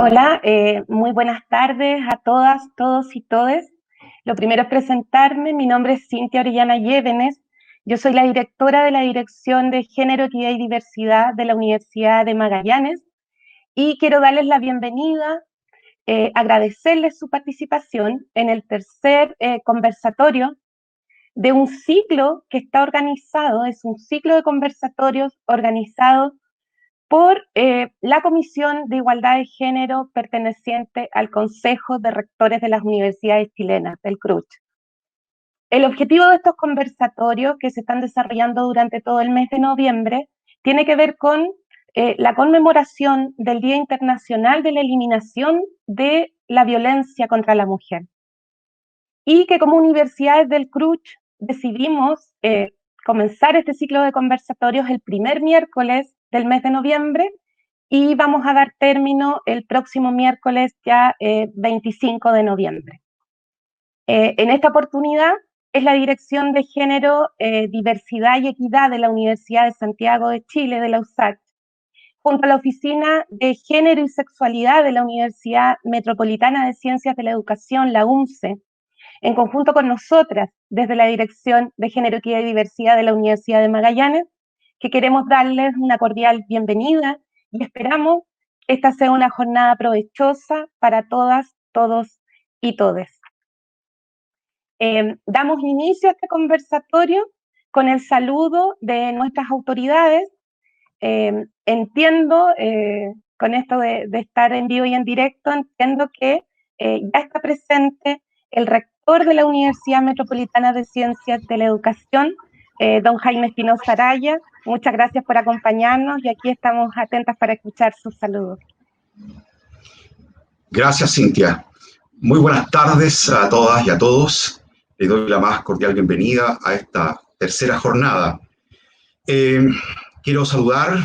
Hola, muy buenas tardes a todas, todos y todes. Lo primero es presentarme, mi nombre es Cintia Orellana Llévenes, yo soy la directora de la Dirección de Género, Equidad y Diversidad de la Universidad de Magallanes y quiero darles la bienvenida, agradecerles su participación en el tercer conversatorio de un ciclo que está organizado, es un ciclo de conversatorios organizado por la Comisión de Igualdad de Género perteneciente al Consejo de Rectores de las Universidades Chilenas, el CRUCH. El objetivo de estos conversatorios que se están desarrollando durante todo el mes de noviembre tiene que ver con la conmemoración del Día Internacional de la Eliminación de la Violencia contra la Mujer. Y que como universidades del CRUCH decidimos comenzar este ciclo de conversatorios el primer miércoles del mes de noviembre y vamos a dar término el próximo miércoles ya 25 de noviembre. En esta oportunidad es la Dirección de Género, Diversidad y Equidad de la Universidad de Santiago de Chile, de la USACH, junto a la Oficina de Género y Sexualidad de la Universidad Metropolitana de Ciencias de la Educación, la UNCE, en conjunto con nosotras, desde la Dirección de Género, Equidad y Diversidad de la Universidad de Magallanes, que queremos darles una cordial bienvenida y esperamos que esta sea una jornada provechosa para todas, todos y todes. Damos inicio a este conversatorio con el saludo de nuestras autoridades. Entiendo, con esto de estar en vivo y en directo, entiendo que ya está presente el rector de la Universidad Metropolitana de Ciencias de la Educación, don Jaime Espinosa Araya. Muchas gracias por acompañarnos y aquí estamos atentas para escuchar sus saludos. Gracias, Cintia. Muy buenas tardes a todas y a todos. Les doy la más cordial bienvenida a esta tercera jornada. Quiero saludar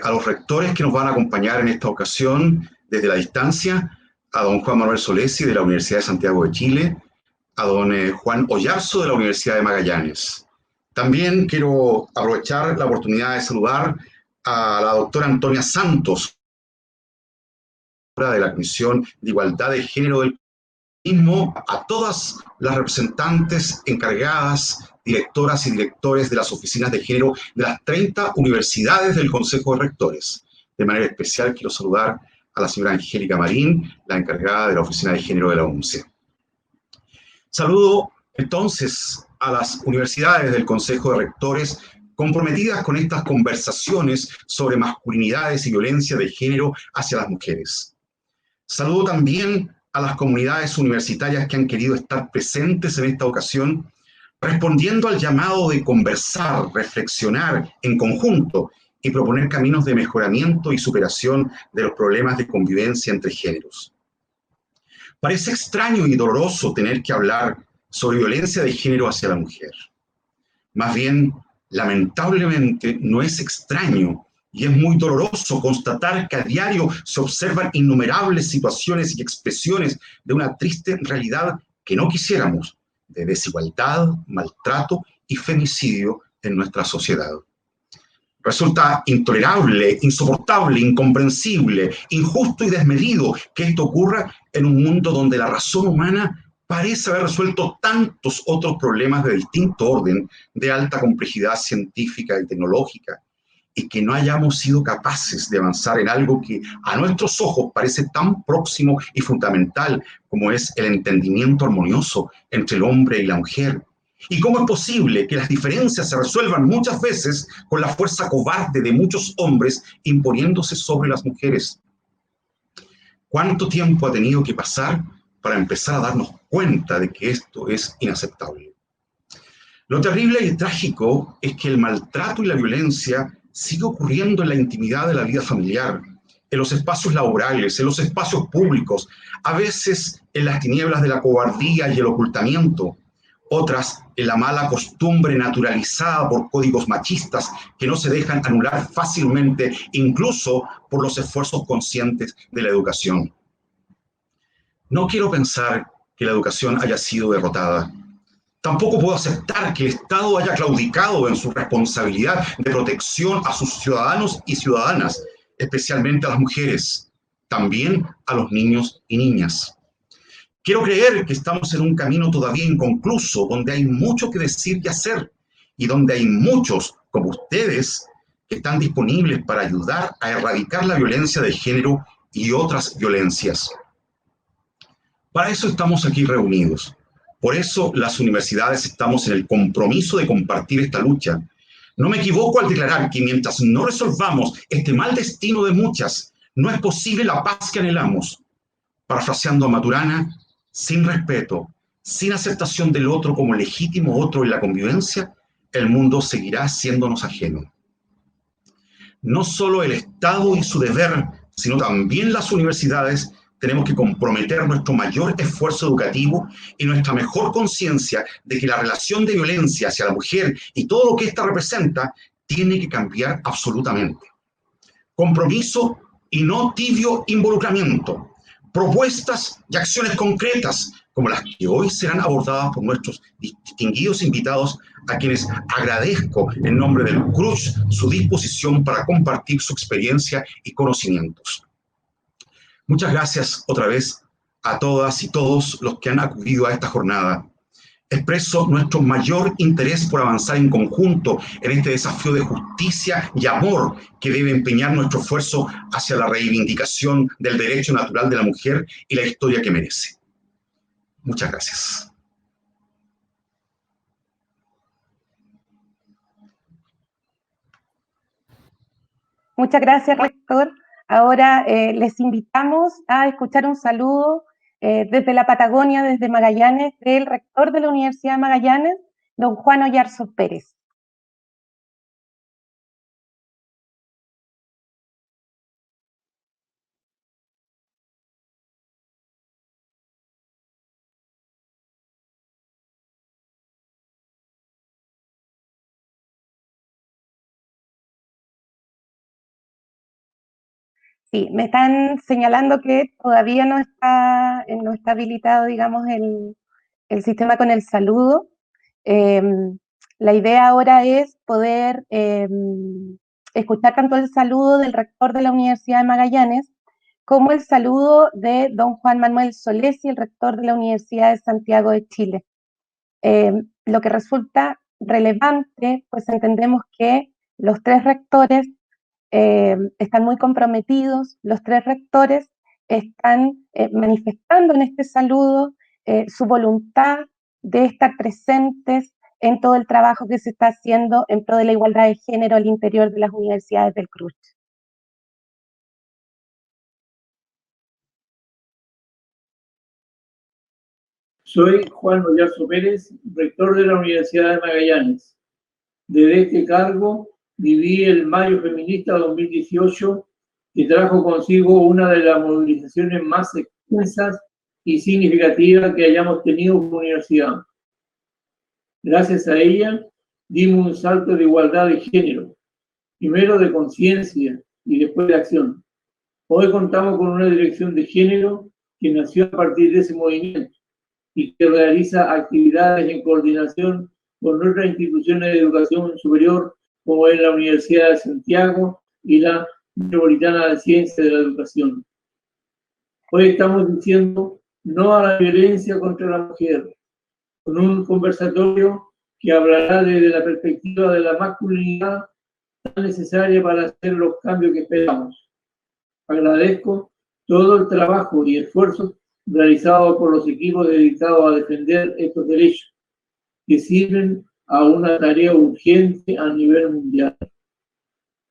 a los rectores que nos van a acompañar en esta ocasión desde la distancia, a don Juan Manuel Solesi de la Universidad de Santiago de Chile, a don Juan Oyarzo de la Universidad de Magallanes. También quiero aprovechar la oportunidad de saludar a la doctora Antonia Santos, de la Comisión de Igualdad de Género del mismo, a todas las representantes encargadas, directoras y directores de las oficinas de género de las 30 universidades del Consejo de Rectores. De manera especial quiero saludar a la señora Angélica Marín, la encargada de la Oficina de Género de la UNCE. Saludo entonces a las universidades del Consejo de Rectores comprometidas con estas conversaciones sobre masculinidades y violencia de género hacia las mujeres. Saludo también a las comunidades universitarias que han querido estar presentes en esta ocasión, respondiendo al llamado de conversar, reflexionar en conjunto y proponer caminos de mejoramiento y superación de los problemas de convivencia entre géneros. Parece extraño y doloroso tener que hablar sobre violencia de género hacia la mujer. Más bien, lamentablemente, no es extraño y es muy doloroso constatar que a diario se observan innumerables situaciones y expresiones de una triste realidad que no quisiéramos, de desigualdad, maltrato y femicidio en nuestra sociedad. Resulta intolerable, insoportable, incomprensible, injusto y desmedido que esto ocurra en un mundo donde la razón humana parece haber resuelto tantos otros problemas de distinto orden, de alta complejidad científica y tecnológica, y que no hayamos sido capaces de avanzar en algo que a nuestros ojos parece tan próximo y fundamental como es el entendimiento armonioso entre el hombre y la mujer. ¿Y cómo es posible que las diferencias se resuelvan muchas veces con la fuerza cobarde de muchos hombres imponiéndose sobre las mujeres? ¿Cuánto tiempo ha tenido que pasar para empezar a darnos cuenta de que esto es inaceptable? Lo terrible y trágico es que el maltrato y la violencia sigue ocurriendo en la intimidad de la vida familiar, en los espacios laborales, en los espacios públicos, a veces en las tinieblas de la cobardía y el ocultamiento, otras en la mala costumbre naturalizada por códigos machistas que no se dejan anular fácilmente, incluso por los esfuerzos conscientes de la educación. No quiero pensar que la educación haya sido derrotada. Tampoco puedo aceptar que el Estado haya claudicado en su responsabilidad de protección a sus ciudadanos y ciudadanas, especialmente a las mujeres. también a los niños y niñas. Quiero creer que estamos en un camino todavía inconcluso, donde hay mucho que decir y hacer, y donde hay muchos, como ustedes, que están disponibles para ayudar a erradicar la violencia de género y otras violencias. Para eso estamos aquí reunidos. Por eso las universidades estamos en el compromiso de compartir esta lucha. No me equivoco al declarar que mientras no resolvamos este mal destino de muchas, no es posible la paz que anhelamos. Parafraseando a Maturana, sin respeto, sin aceptación del otro como legítimo otro en la convivencia, el mundo seguirá siéndonos ajeno. No solo el Estado y su deber, sino también las universidades tenemos que comprometer nuestro mayor esfuerzo educativo y nuestra mejor conciencia de que la relación de violencia hacia la mujer y todo lo que ésta representa tiene que cambiar absolutamente. Compromiso y no tibio involucramiento. Propuestas y acciones concretas como las que hoy serán abordadas por nuestros distinguidos invitados, a quienes agradezco en nombre del CRUSH su disposición para compartir su experiencia y conocimientos. Muchas gracias otra vez a todas y todos los que han acudido a esta jornada. Expreso nuestro mayor interés por avanzar en conjunto en este desafío de justicia y amor que debe empeñar nuestro esfuerzo hacia la reivindicación del derecho natural de la mujer y la historia que merece. Muchas gracias. Muchas gracias, rector. Ahora les invitamos a escuchar un saludo desde la Patagonia, desde Magallanes, del rector de la Universidad de Magallanes, don Juan Oyarzo Pérez. Sí, me están señalando que todavía no está habilitado, digamos, el sistema con el saludo. La idea ahora es poder escuchar tanto el saludo del rector de la Universidad de Magallanes como el saludo de don Juan Manuel Solesi, el rector de la Universidad de Santiago de Chile. Lo que resulta relevante, pues entendemos que los tres rectores están muy comprometidos, los tres rectores están manifestando en este saludo su voluntad de estar presentes en todo el trabajo que se está haciendo en pro de la igualdad de género al interior de las universidades del CRUSH. Soy Juan Oyarzo Pérez, rector de la Universidad de Magallanes. Desde este cargo viví el Mayo Feminista 2018, que trajo consigo una de las movilizaciones más extensas y significativas que hayamos tenido como universidad. Gracias a ella, dimos un salto de igualdad de género, primero de conciencia y después de acción. Hoy contamos con una dirección de género que nació a partir de ese movimiento y que realiza actividades en coordinación con otras instituciones de educación superior, como es la Universidad de Santiago y la Metropolitana de Ciencias de la Educación. Hoy estamos diciendo no a la violencia contra la mujer, con un conversatorio que hablará desde la perspectiva de la masculinidad tan necesaria para hacer los cambios que esperamos. Agradezco todo el trabajo y esfuerzo realizado por los equipos dedicados a defender estos derechos, que sirven a una tarea urgente a nivel mundial.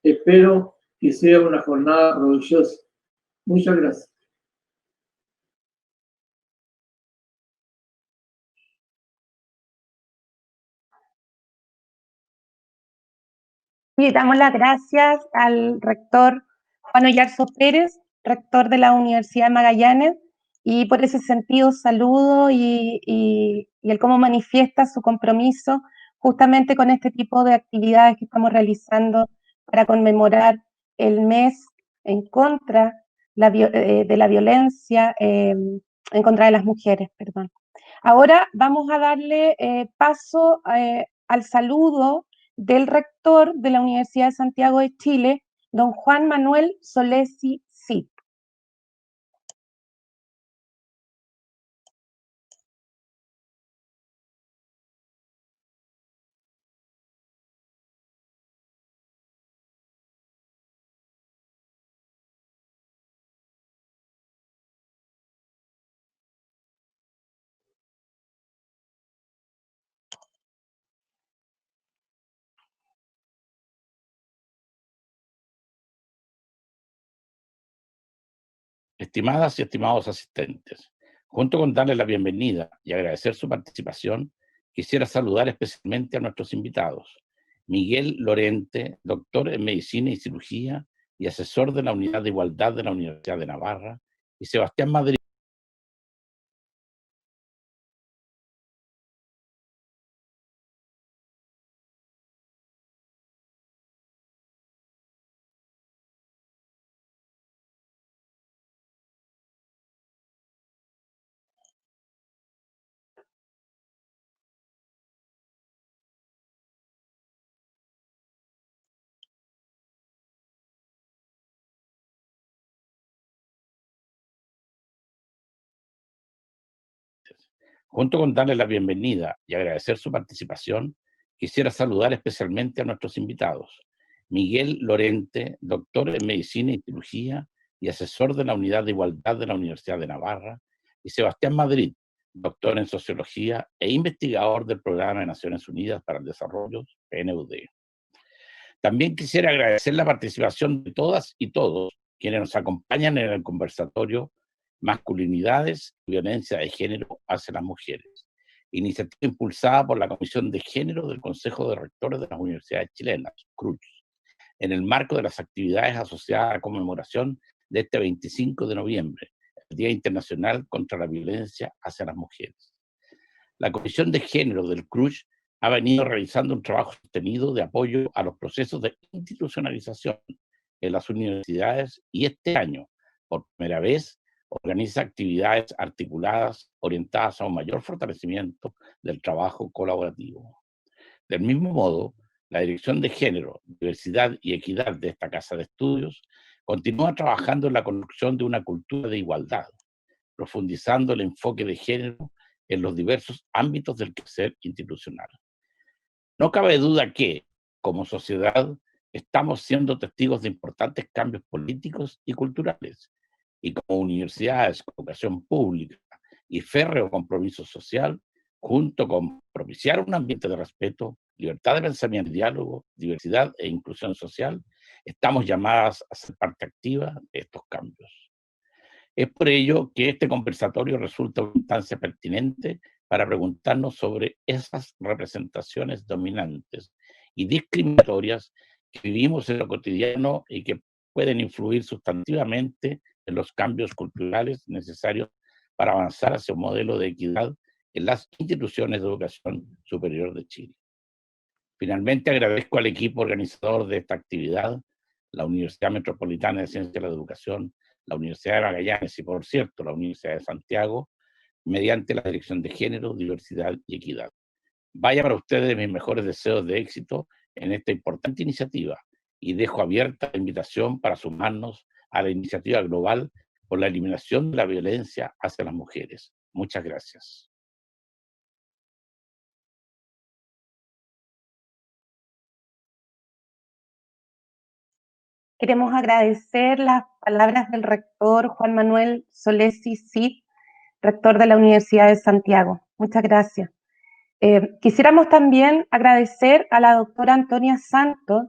Espero que sea una jornada provechosa. Muchas gracias. Y damos las gracias al rector Juan Oyarzo Pérez, rector de la Universidad de Magallanes, y por ese sentido saludo y el cómo manifiesta su compromiso justamente con este tipo de actividades que estamos realizando para conmemorar el mes en contra de la violencia en contra de las mujeres. Perdón. Ahora vamos a darle paso al saludo del rector de la Universidad de Santiago de Chile, don Juan Manuel Solesi Cid. Estimadas y estimados asistentes, junto con darles la bienvenida y agradecer su participación, quisiera saludar especialmente a nuestros invitados. Miguel Lorente, doctor en Medicina y Cirugía y asesor de la Unidad de Igualdad de la Universidad de Navarra, y Sebastián Madrid, junto con darles la bienvenida y agradecer su participación, quisiera saludar especialmente a nuestros invitados. Miguel Lorente, doctor en Medicina y Cirugía y asesor de la Unidad de Igualdad de la Universidad de Navarra, y Sebastián Madrid, doctor en Sociología e investigador del Programa de Naciones Unidas para el Desarrollo, PNUD. También quisiera agradecer la participación de todas y todos quienes nos acompañan en el conversatorio Masculinidades y Violencia de Género hacia las Mujeres, iniciativa impulsada por la Comisión de Género del Consejo de Rectores de las Universidades Chilenas, CRUCH, en el marco de las actividades asociadas a la conmemoración de este 25 de noviembre, el Día Internacional contra la Violencia hacia las Mujeres. La Comisión de Género del CRUCH ha venido realizando un trabajo sostenido de apoyo a los procesos de institucionalización en las universidades y este año, por primera vez, organiza actividades articuladas orientadas a un mayor fortalecimiento del trabajo colaborativo. Del mismo modo, la Dirección de Género, Diversidad y Equidad de esta Casa de Estudios continúa trabajando en la construcción de una cultura de igualdad, profundizando el enfoque de género en los diversos ámbitos del quehacer institucional. No cabe duda que, como sociedad, estamos siendo testigos de importantes cambios políticos y culturales, y como universidades con vocación pública y férreo compromiso social, junto con propiciar un ambiente de respeto, libertad de pensamiento y diálogo, diversidad e inclusión social, estamos llamadas a ser parte activa de estos cambios. Es por ello que este conversatorio resulta una instancia pertinente para preguntarnos sobre esas representaciones dominantes y discriminatorias que vivimos en lo cotidiano y que pueden influir sustantivamente en los cambios culturales necesarios para avanzar hacia un modelo de equidad en las instituciones de educación superior de Chile. Finalmente, agradezco al equipo organizador de esta actividad, la Universidad Metropolitana de Ciencias de la Educación, la Universidad de Magallanes y, por cierto, la Universidad de Santiago, mediante la Dirección de Género, Diversidad y Equidad. Vaya para ustedes mis mejores deseos de éxito en esta importante iniciativa y dejo abierta la invitación para sumarnos a la iniciativa global por la eliminación de la violencia hacia las mujeres. Muchas gracias. Queremos agradecer las palabras del rector Juan Manuel Solesi Cid, rector de la Universidad de Santiago. Muchas gracias. Quisiéramos también agradecer a la doctora Antonia Santos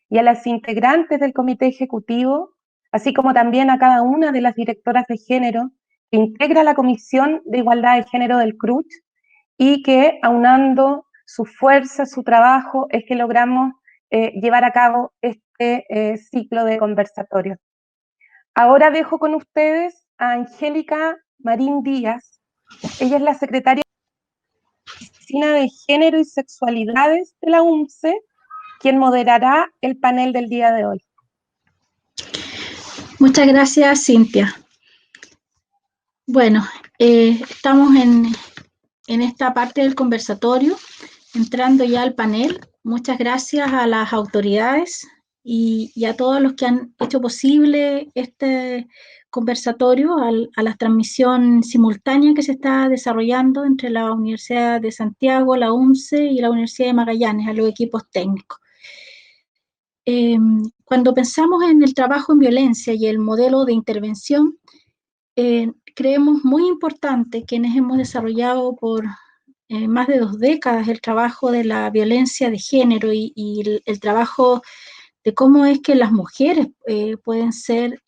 y a las integrantes del comité ejecutivo, así como también a cada una de las directoras de género que integra la Comisión de Igualdad de Género del CRUCH y que, aunando su fuerza, su trabajo, es que logramos llevar a cabo este ciclo de conversatorios. Ahora dejo con ustedes a Angélica Marín Díaz. Ella es la secretaria de la Oficina de Género y Sexualidades de la UNCE, quien moderará el panel del día de hoy. Muchas gracias, Cintia. Bueno, estamos en esta parte del conversatorio, entrando ya al panel. Muchas gracias a las autoridades y a todos los que han hecho posible este conversatorio, a la transmisión simultánea que se está desarrollando entre la Universidad de Santiago, la UNCE y la Universidad de Magallanes, a los equipos técnicos. Cuando pensamos en el trabajo en violencia y el modelo de intervención, creemos muy importante, quienes hemos desarrollado por más de 2 décadas el trabajo de la violencia de género y el trabajo de cómo es que las mujeres pueden ser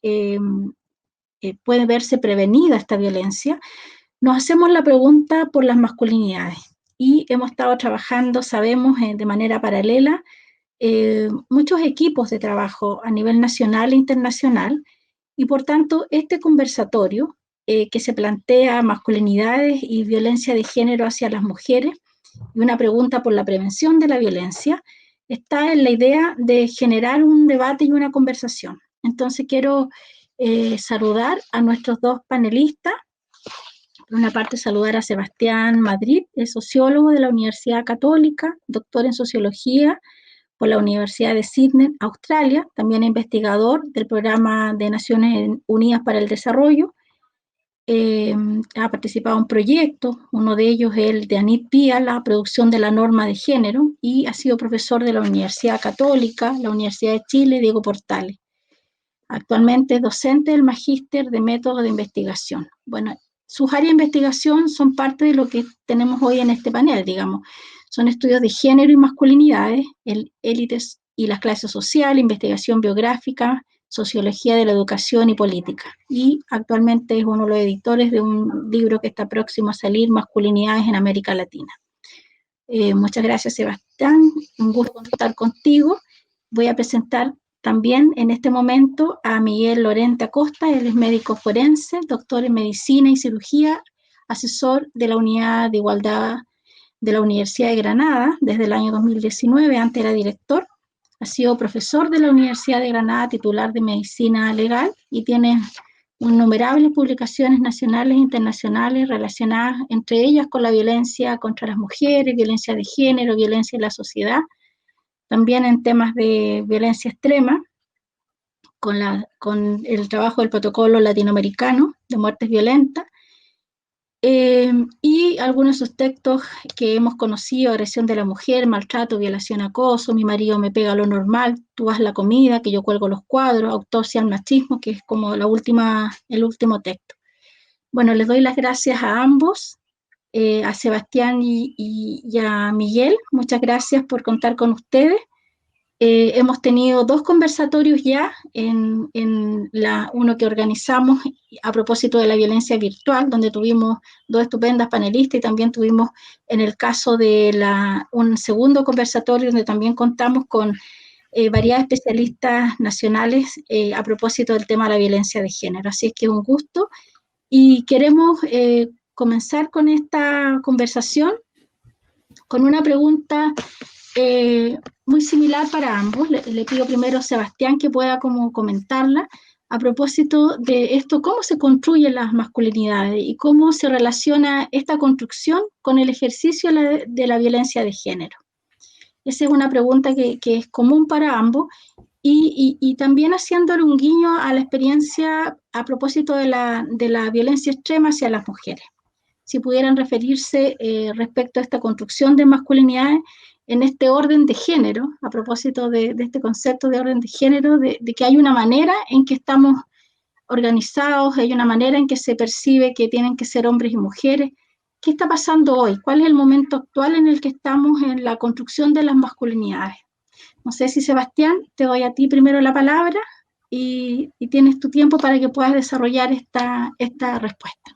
puede verse prevenida esta violencia, nos hacemos la pregunta por las masculinidades. Y hemos estado trabajando, sabemos, de manera paralela, muchos equipos de trabajo a nivel nacional e internacional, y por tanto este conversatorio que se plantea masculinidades y violencia de género hacia las mujeres, y una pregunta por la prevención de la violencia, está en la idea de generar un debate y una conversación. Entonces quiero saludar a nuestros dos panelistas. Por una parte, saludar a Sebastián Madrid, es sociólogo de la Universidad Católica, doctor en sociología por la Universidad de Sydney, Australia, también investigador del Programa de Naciones Unidas para el Desarrollo. Ha participado en proyectos, uno de ellos es el de Anit Pia, la producción de la norma de género, y ha sido profesor de la Universidad Católica, la Universidad de Chile, Diego Portales. Actualmente es docente del Magíster de Métodos de Investigación. Bueno, sus áreas de investigación son parte de lo que tenemos hoy en este panel, digamos. Son estudios de género y masculinidades, élites y las clases sociales, investigación biográfica, sociología de la educación y política. Y actualmente es uno de los editores de un libro que está próximo a salir, Masculinidades en América Latina. Muchas gracias, Sebastián. Un gusto estar contigo. Voy a presentar también en este momento a Miguel Lorente Acosta. Él es médico forense, doctor en medicina y cirugía, asesor de la Unidad de Igualdad de la Universidad de Granada desde el año 2019, antes era director. Ha sido profesor de la Universidad de Granada, titular de medicina legal, y tiene innumerables publicaciones nacionales e internacionales relacionadas entre ellas con la violencia contra las mujeres, violencia de género, violencia en la sociedad, también en temas de violencia extrema, con el trabajo del protocolo latinoamericano de muertes violentas, y algunos de sus textos que hemos conocido: agresión de la mujer, maltrato, violación, acoso, mi marido me pega lo normal, tú haz la comida, que yo cuelgo los cuadros, autopsia al machismo, que es como el último texto. Bueno, les doy las gracias a ambos, a Sebastián y a Miguel. Muchas gracias por contar con ustedes. Hemos tenido dos conversatorios ya, uno que organizamos a propósito de la violencia virtual, donde tuvimos dos estupendas panelistas, y también tuvimos en el caso de un segundo conversatorio donde también contamos con varias especialistas nacionales a propósito del tema de la violencia de género. Así es que es un gusto, y queremos comenzar con esta conversación con una pregunta muy similar para ambos. Le pido primero a Sebastián que pueda como comentarla a propósito de esto: cómo se construyen las masculinidades y cómo se relaciona esta construcción con el ejercicio de la violencia de género. Esa es una pregunta que es común para ambos, y también haciéndole un guiño a la experiencia a propósito de la violencia extrema hacia las mujeres. Si pudieran referirse respecto a esta construcción de masculinidades en este orden de género, a propósito de este concepto de orden de género, de que hay una manera en que estamos organizados, hay una manera en que se percibe que tienen que ser hombres y mujeres. ¿Qué está pasando hoy? ¿Cuál es el momento actual en el que estamos en la construcción de las masculinidades? No sé si, Sebastián, te doy a ti primero la palabra y tienes tu tiempo para que puedas desarrollar esta respuesta.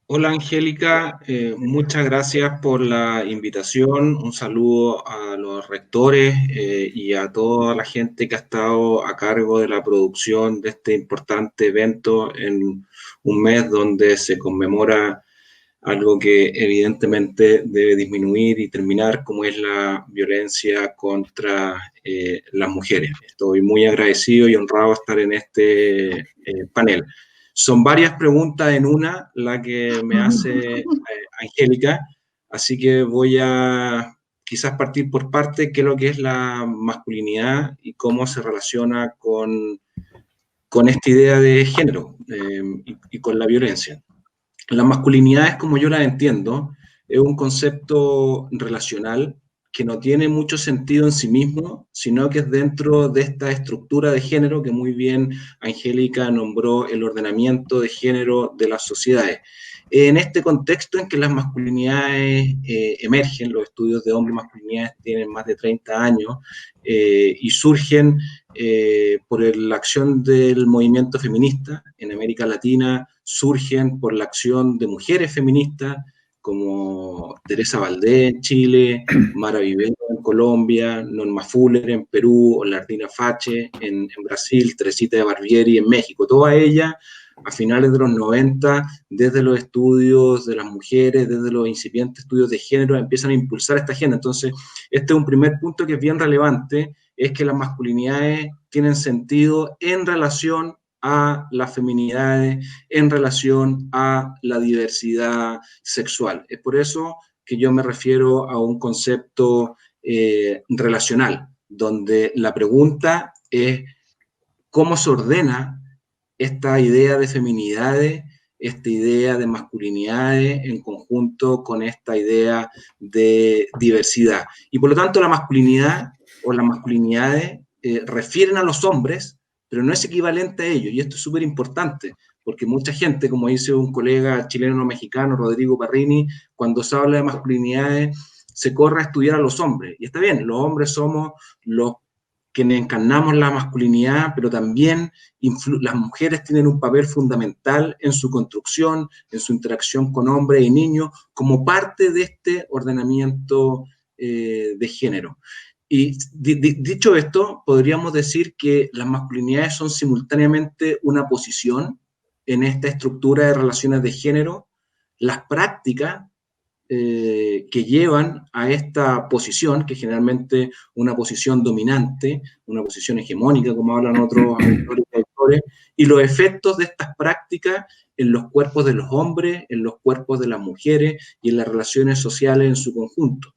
Hola, Angélica, muchas gracias por la invitación. Un saludo a los rectores y a toda la gente que ha estado a cargo de la producción de este importante evento en un mes donde se conmemora algo que evidentemente debe disminuir y terminar, como es la violencia contra las mujeres. Estoy muy agradecido y honrado de estar en este panel. Son varias preguntas en una la que me hace Angélica, así que voy a quizás partir por parte, qué es lo que es la masculinidad y cómo se relaciona con esta idea de género y con la violencia. La masculinidad, es como yo la entiendo, es un concepto relacional que no tiene mucho sentido en sí mismo, sino que es dentro de esta estructura de género que muy bien Angélica nombró el ordenamiento de género de las sociedades. en este contexto en que las masculinidades emergen, los estudios de hombres y masculinidades tienen más de 30 años y surgen por la acción del movimiento feminista en América Latina, surgen por la acción de mujeres feministas como Teresa Valdés en Chile, Mara Vivero en Colombia, Norma Fuller en Perú, Olardina Fache en Brasil, Teresita de Barbieri en México, todas ellas a finales de los 90, desde los estudios de las mujeres, desde los incipientes estudios de género, empiezan a impulsar esta agenda. Entonces, este es un primer punto que es bien relevante, es que las masculinidades tienen sentido en relación a las feminidades, en relación a la diversidad sexual. Es por eso que yo me refiero a un concepto relacional, donde la pregunta es cómo se ordena esta idea de feminidades, esta idea de masculinidades en conjunto con esta idea de diversidad. Y por lo tanto la masculinidad o las masculinidades refieren a los hombres, pero no es equivalente a ellos. Y esto es súper importante, porque mucha gente, como dice un colega chileno-mexicano, Rodrigo Parrini, cuando se habla de masculinidades, se corre a estudiar a los hombres. Y está bien, los hombres somos los quienes encarnamos la masculinidad, pero también las mujeres tienen un papel fundamental en su construcción, en su interacción con hombres y niños, como parte de este ordenamiento de género. Y dicho esto, podríamos decir que las masculinidades son simultáneamente una posición en esta estructura de relaciones de género, las prácticas que llevan a esta posición, que generalmente una posición dominante, una posición hegemónica, como hablan otros autores, y los efectos de estas prácticas en los cuerpos de los hombres, en los cuerpos de las mujeres y en las relaciones sociales en su conjunto.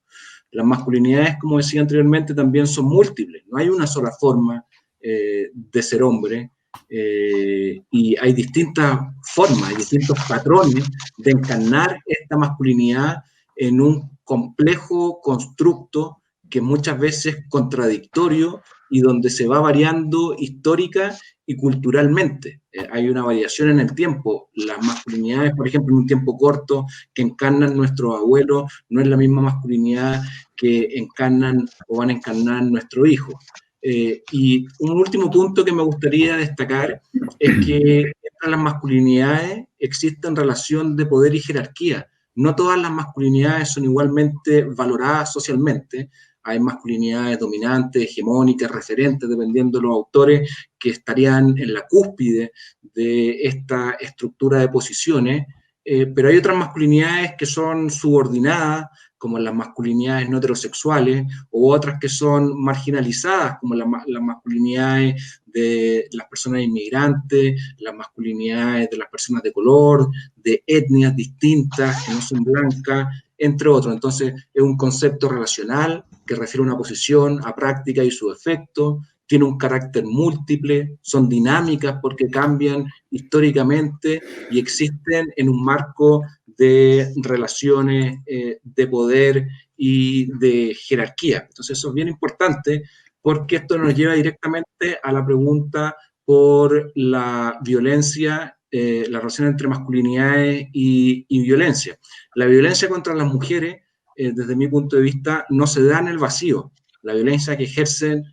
Las masculinidades, como decía anteriormente, también son múltiples, no hay una sola forma de ser hombre, y hay distintas formas, hay distintos patrones de encarnar esta masculinidad en un complejo constructo que muchas veces es contradictorio y donde se va variando histórica y culturalmente. Hay una variación en el tiempo. Las masculinidades, por ejemplo, en un tiempo corto que encarnan nuestros abuelos, no es la misma masculinidad que encarnan o van a encarnar nuestros hijos. Y un último punto que me gustaría destacar es que entre las masculinidades existe relación de poder y jerarquía. No todas las masculinidades son igualmente valoradas socialmente. Hay masculinidades dominantes, hegemónicas, referentes, dependiendo de los autores, que estarían en la cúspide de esta estructura de posiciones, pero hay otras masculinidades que son subordinadas, como las masculinidades no heterosexuales, o otras que son marginalizadas, como las masculinidades de las personas inmigrantes, las masculinidades de las personas de color, de etnias distintas, que no son blancas, entre otros. Entonces, es un concepto relacional que refiere a una posición, a práctica y su efecto, tiene un carácter múltiple, son dinámicas porque cambian históricamente y existen en un marco de relaciones de poder y de jerarquía. Entonces eso es bien importante porque esto nos lleva directamente a la pregunta por la violencia, la relación entre masculinidades y violencia. La violencia contra las mujeres, desde mi punto de vista, no se da en el vacío. La violencia que ejercen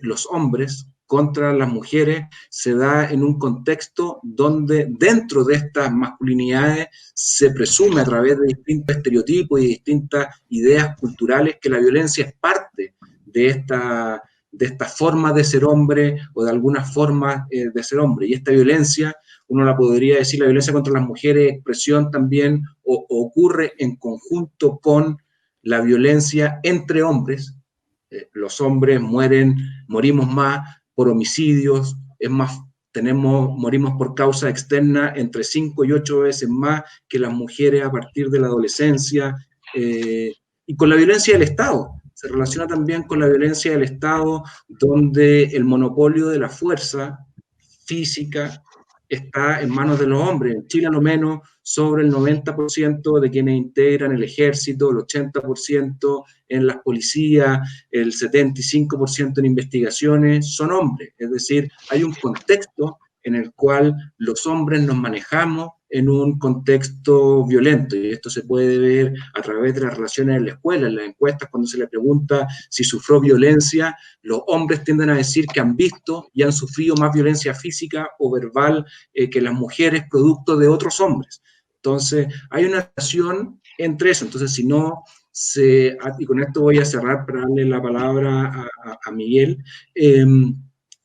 los hombres contra las mujeres se da en un contexto donde dentro de estas masculinidades se presume a través de distintos estereotipos y distintas ideas culturales que la violencia es parte de esta forma de ser hombre o de algunas formas de ser hombre. Y esta violencia, uno la podría decir, la violencia contra las mujeres, expresión también, o ocurre en conjunto con la violencia entre hombres. Los hombres morimos más por homicidios, es más, morimos por causa externa entre 5 y 8 veces más que las mujeres a partir de la adolescencia, y con la violencia del Estado. Se relaciona también con la violencia del Estado, donde el monopolio de la fuerza física está en manos de los hombres. En Chile, a lo menos, sobre el 90% de quienes integran el ejército, el 80% en las policías, el 75% en investigaciones, son hombres. Es decir, hay un contexto en el cual los hombres nos manejamos en un contexto violento, y esto se puede ver a través de las relaciones en la escuela, en las encuestas, cuando se le pregunta si sufrió violencia, los hombres tienden a decir que han visto y han sufrido más violencia física o verbal que las mujeres, producto de otros hombres. Entonces, hay una relación entre eso. Entonces, si no y con esto voy a cerrar para darle la palabra a Miguel,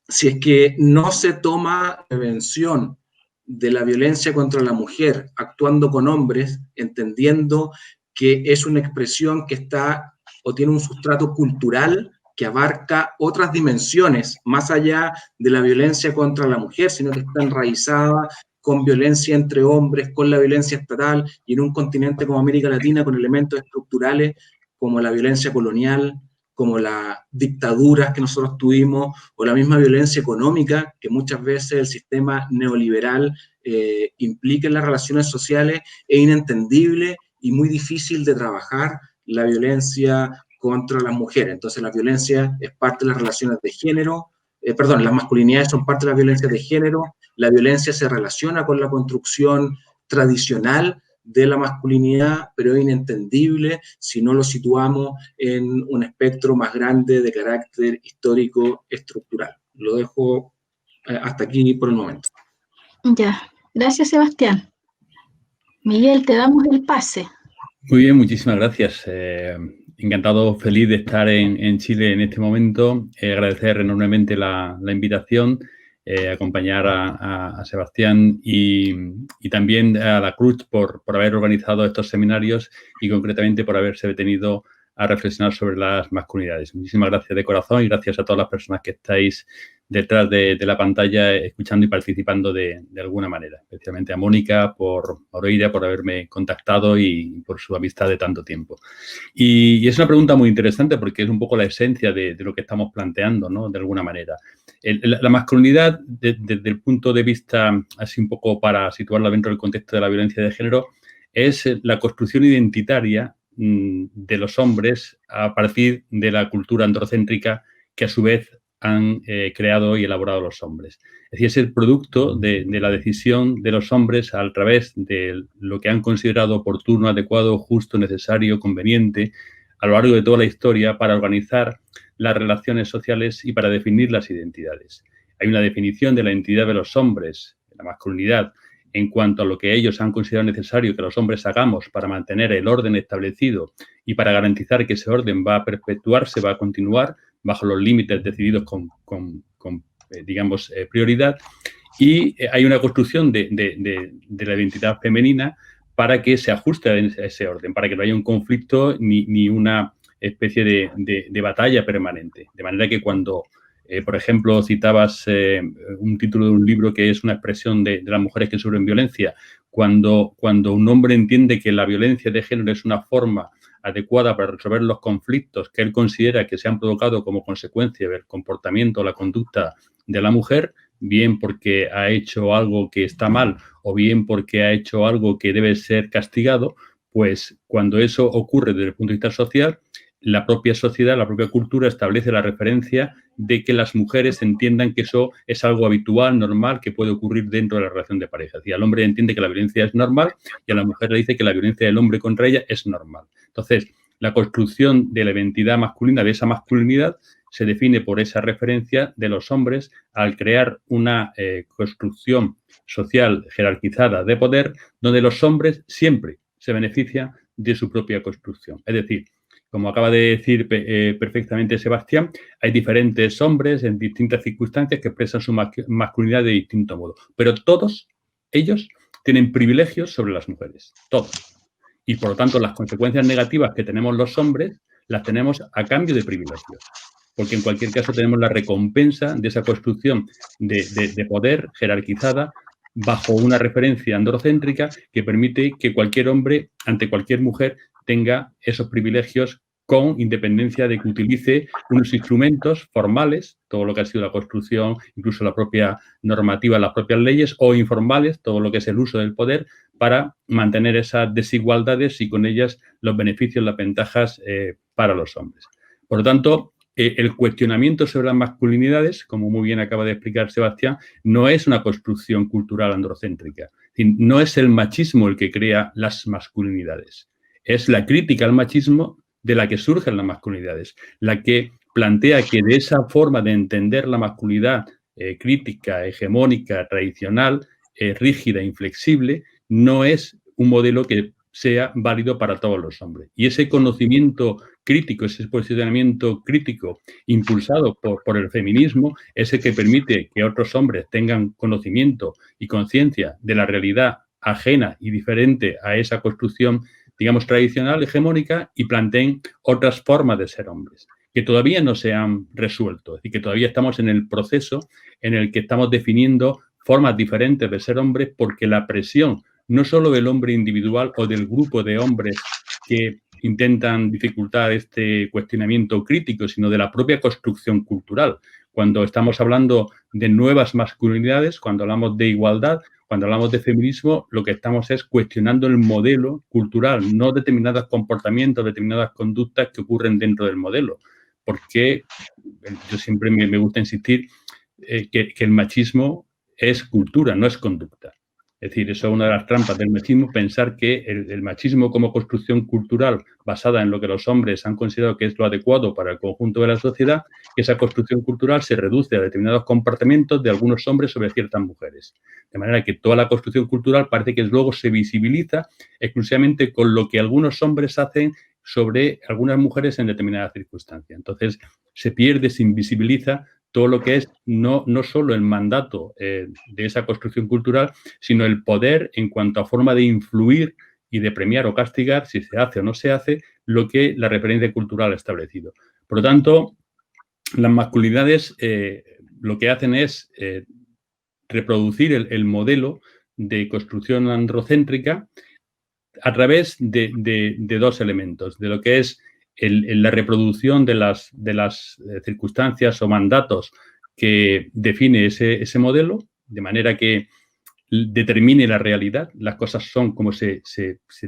si es que no se toma prevención de la violencia contra la mujer actuando con hombres, entendiendo que es una expresión que está o tiene un sustrato cultural que abarca otras dimensiones más allá de la violencia contra la mujer, sino que está enraizada con violencia entre hombres, con la violencia estatal, y en un continente como América Latina con elementos estructurales como la violencia colonial, como las dictaduras que nosotros tuvimos, o la misma violencia económica que muchas veces el sistema neoliberal implica en las relaciones sociales, es inentendible y muy difícil de trabajar la violencia contra las mujeres. Entonces la violencia es parte de las relaciones de género, las masculinidades son parte de las violencias de género, la violencia se relaciona con la construcción tradicional de la masculinidad, pero es inentendible si no lo situamos en un espectro más grande de carácter histórico estructural. Lo dejo hasta aquí por el momento. Ya, gracias Sebastián. Miguel, te damos el pase. Muy bien, muchísimas gracias. Encantado, feliz de estar en Chile en este momento. Agradecer enormemente la invitación, acompañar a Sebastián y también a la Cruz por haber organizado estos seminarios y concretamente por haberse detenido a reflexionar sobre las masculinidades. Muchísimas gracias de corazón y gracias a todas las personas que estáis detrás de la pantalla escuchando y participando de alguna manera. Especialmente a Mónica por ella, por haberme contactado y por su amistad de tanto tiempo. Y es una pregunta muy interesante porque es un poco la esencia de lo que estamos planteando, ¿no? De alguna manera. La masculinidad, desde el punto de vista, así un poco para situarla dentro del contexto de la violencia de género, es la construcción identitaria de los hombres a partir de la cultura androcéntrica que a su vez han creado y elaborado los hombres. Es decir, es el producto de la decisión de los hombres a través de lo que han considerado oportuno, adecuado, justo, necesario, conveniente a lo largo de toda la historia para organizar las relaciones sociales y para definir las identidades. Hay una definición de la identidad de los hombres, de la masculinidad, en cuanto a lo que ellos han considerado necesario que los hombres hagamos para mantener el orden establecido y para garantizar que ese orden va a perpetuarse, va a continuar bajo los límites decididos con digamos, prioridad. Y hay una construcción de la identidad femenina para que se ajuste a ese orden, para que no haya un conflicto ni una especie de batalla permanente. De manera que cuando, por ejemplo, citabas un título de un libro que es una expresión de las mujeres que sufren violencia, cuando un hombre entiende que la violencia de género es una forma adecuada para resolver los conflictos que él considera que se han provocado como consecuencia del comportamiento o la conducta de la mujer, bien porque ha hecho algo que está mal o bien porque ha hecho algo que debe ser castigado, pues cuando eso ocurre desde el punto de vista social, la propia sociedad, la propia cultura establece la referencia de que las mujeres entiendan que eso es algo habitual, normal, que puede ocurrir dentro de la relación de pareja. Y el hombre entiende que la violencia es normal y a la mujer le dice que la violencia del hombre contra ella es normal. Entonces, la construcción de la identidad masculina, de esa masculinidad, se define por esa referencia de los hombres al crear una construcción social jerarquizada de poder donde los hombres siempre se benefician de su propia construcción. Es decir, como acaba de decir perfectamente Sebastián, hay diferentes hombres en distintas circunstancias que expresan su masculinidad de distinto modo, pero todos ellos tienen privilegios sobre las mujeres, todos. Y por lo tanto, las consecuencias negativas que tenemos los hombres las tenemos a cambio de privilegios, porque en cualquier caso tenemos la recompensa de esa construcción de poder jerarquizada bajo una referencia androcéntrica que permite que cualquier hombre ante cualquier mujer tenga esos privilegios con independencia de que utilice unos instrumentos formales, todo lo que ha sido la construcción, incluso la propia normativa, las propias leyes, o informales, todo lo que es el uso del poder, para mantener esas desigualdades y con ellas los beneficios, las ventajas para los hombres. Por lo tanto, el cuestionamiento sobre las masculinidades, como muy bien acaba de explicar Sebastián, no es una construcción cultural androcéntrica. Es decir, no es el machismo el que crea las masculinidades. Es la crítica al machismo de la que surgen las masculinidades, la que plantea que de esa forma de entender la masculinidad crítica, hegemónica, tradicional, rígida, inflexible, no es un modelo que sea válido para todos los hombres. Y ese conocimiento crítico, ese posicionamiento crítico impulsado por el feminismo es el que permite que otros hombres tengan conocimiento y conciencia de la realidad ajena y diferente a esa construcción, digamos, tradicional, hegemónica, y planteen otras formas de ser hombres, que todavía no se han resuelto y que todavía estamos en el proceso en el que estamos definiendo formas diferentes de ser hombres, porque la presión no solo del hombre individual o del grupo de hombres que intentan dificultar este cuestionamiento crítico, sino de la propia construcción cultural. Cuando estamos hablando de nuevas masculinidades, cuando hablamos de igualdad, cuando hablamos de feminismo, lo que estamos es cuestionando el modelo cultural, no determinados comportamientos, determinadas conductas que ocurren dentro del modelo. Porque yo siempre me gusta insistir que el machismo es cultura, no es conducta. Es decir, eso es una de las trampas del machismo, pensar que el machismo como construcción cultural basada en lo que los hombres han considerado que es lo adecuado para el conjunto de la sociedad, que esa construcción cultural se reduce a determinados comportamientos de algunos hombres sobre ciertas mujeres. De manera que toda la construcción cultural parece que luego se visibiliza exclusivamente con lo que algunos hombres hacen sobre algunas mujeres en determinadas circunstancias. Entonces, se pierde, se invisibiliza todo lo que es no solo el mandato de esa construcción cultural, sino el poder en cuanto a forma de influir y de premiar o castigar, si se hace o no se hace, lo que la referencia cultural ha establecido. Por lo tanto, las masculinidades lo que hacen es reproducir el modelo de construcción androcéntrica a través de dos elementos, de lo que es la reproducción de las circunstancias o mandatos que define ese modelo, de manera que determine la realidad. Las cosas son como se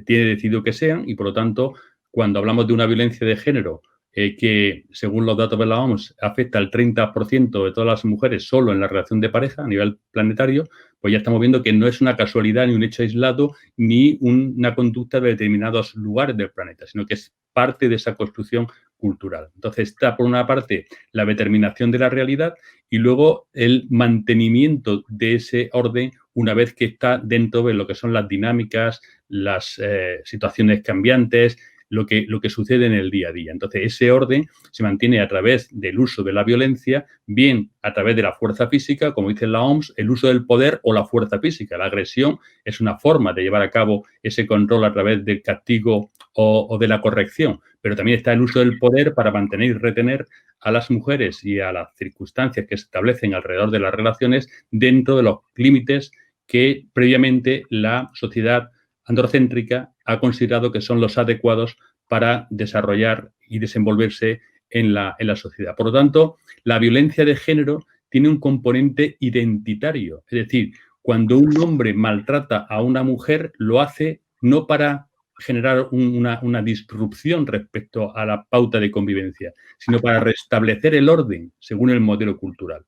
tiene decidido que sean, y por lo tanto, cuando hablamos de una violencia de género que, según los datos de la OMS, afecta al 30% de todas las mujeres solo en la relación de pareja a nivel planetario, pues ya estamos viendo que no es una casualidad ni un hecho aislado ni una conducta de determinados lugares del planeta, sino que es parte de esa construcción cultural. Entonces está, por una parte, la determinación de la realidad y luego el mantenimiento de ese orden una vez que está dentro de lo que son las dinámicas, las situaciones cambiantes, lo que sucede en el día a día. Entonces, ese orden se mantiene a través del uso de la violencia, bien a través de la fuerza física, como dice la OMS, el uso del poder o la fuerza física. La agresión es una forma de llevar a cabo ese control a través del castigo o de la corrección, pero también está el uso del poder para mantener y retener a las mujeres y a las circunstancias que se establecen alrededor de las relaciones dentro de los límites que previamente la sociedad androcéntrica ha considerado que son los adecuados para desarrollar y desenvolverse en la sociedad. Por lo tanto, la violencia de género tiene un componente identitario. Es decir, cuando un hombre maltrata a una mujer, lo hace no para generar una disrupción respecto a la pauta de convivencia, sino para restablecer el orden según el modelo cultural.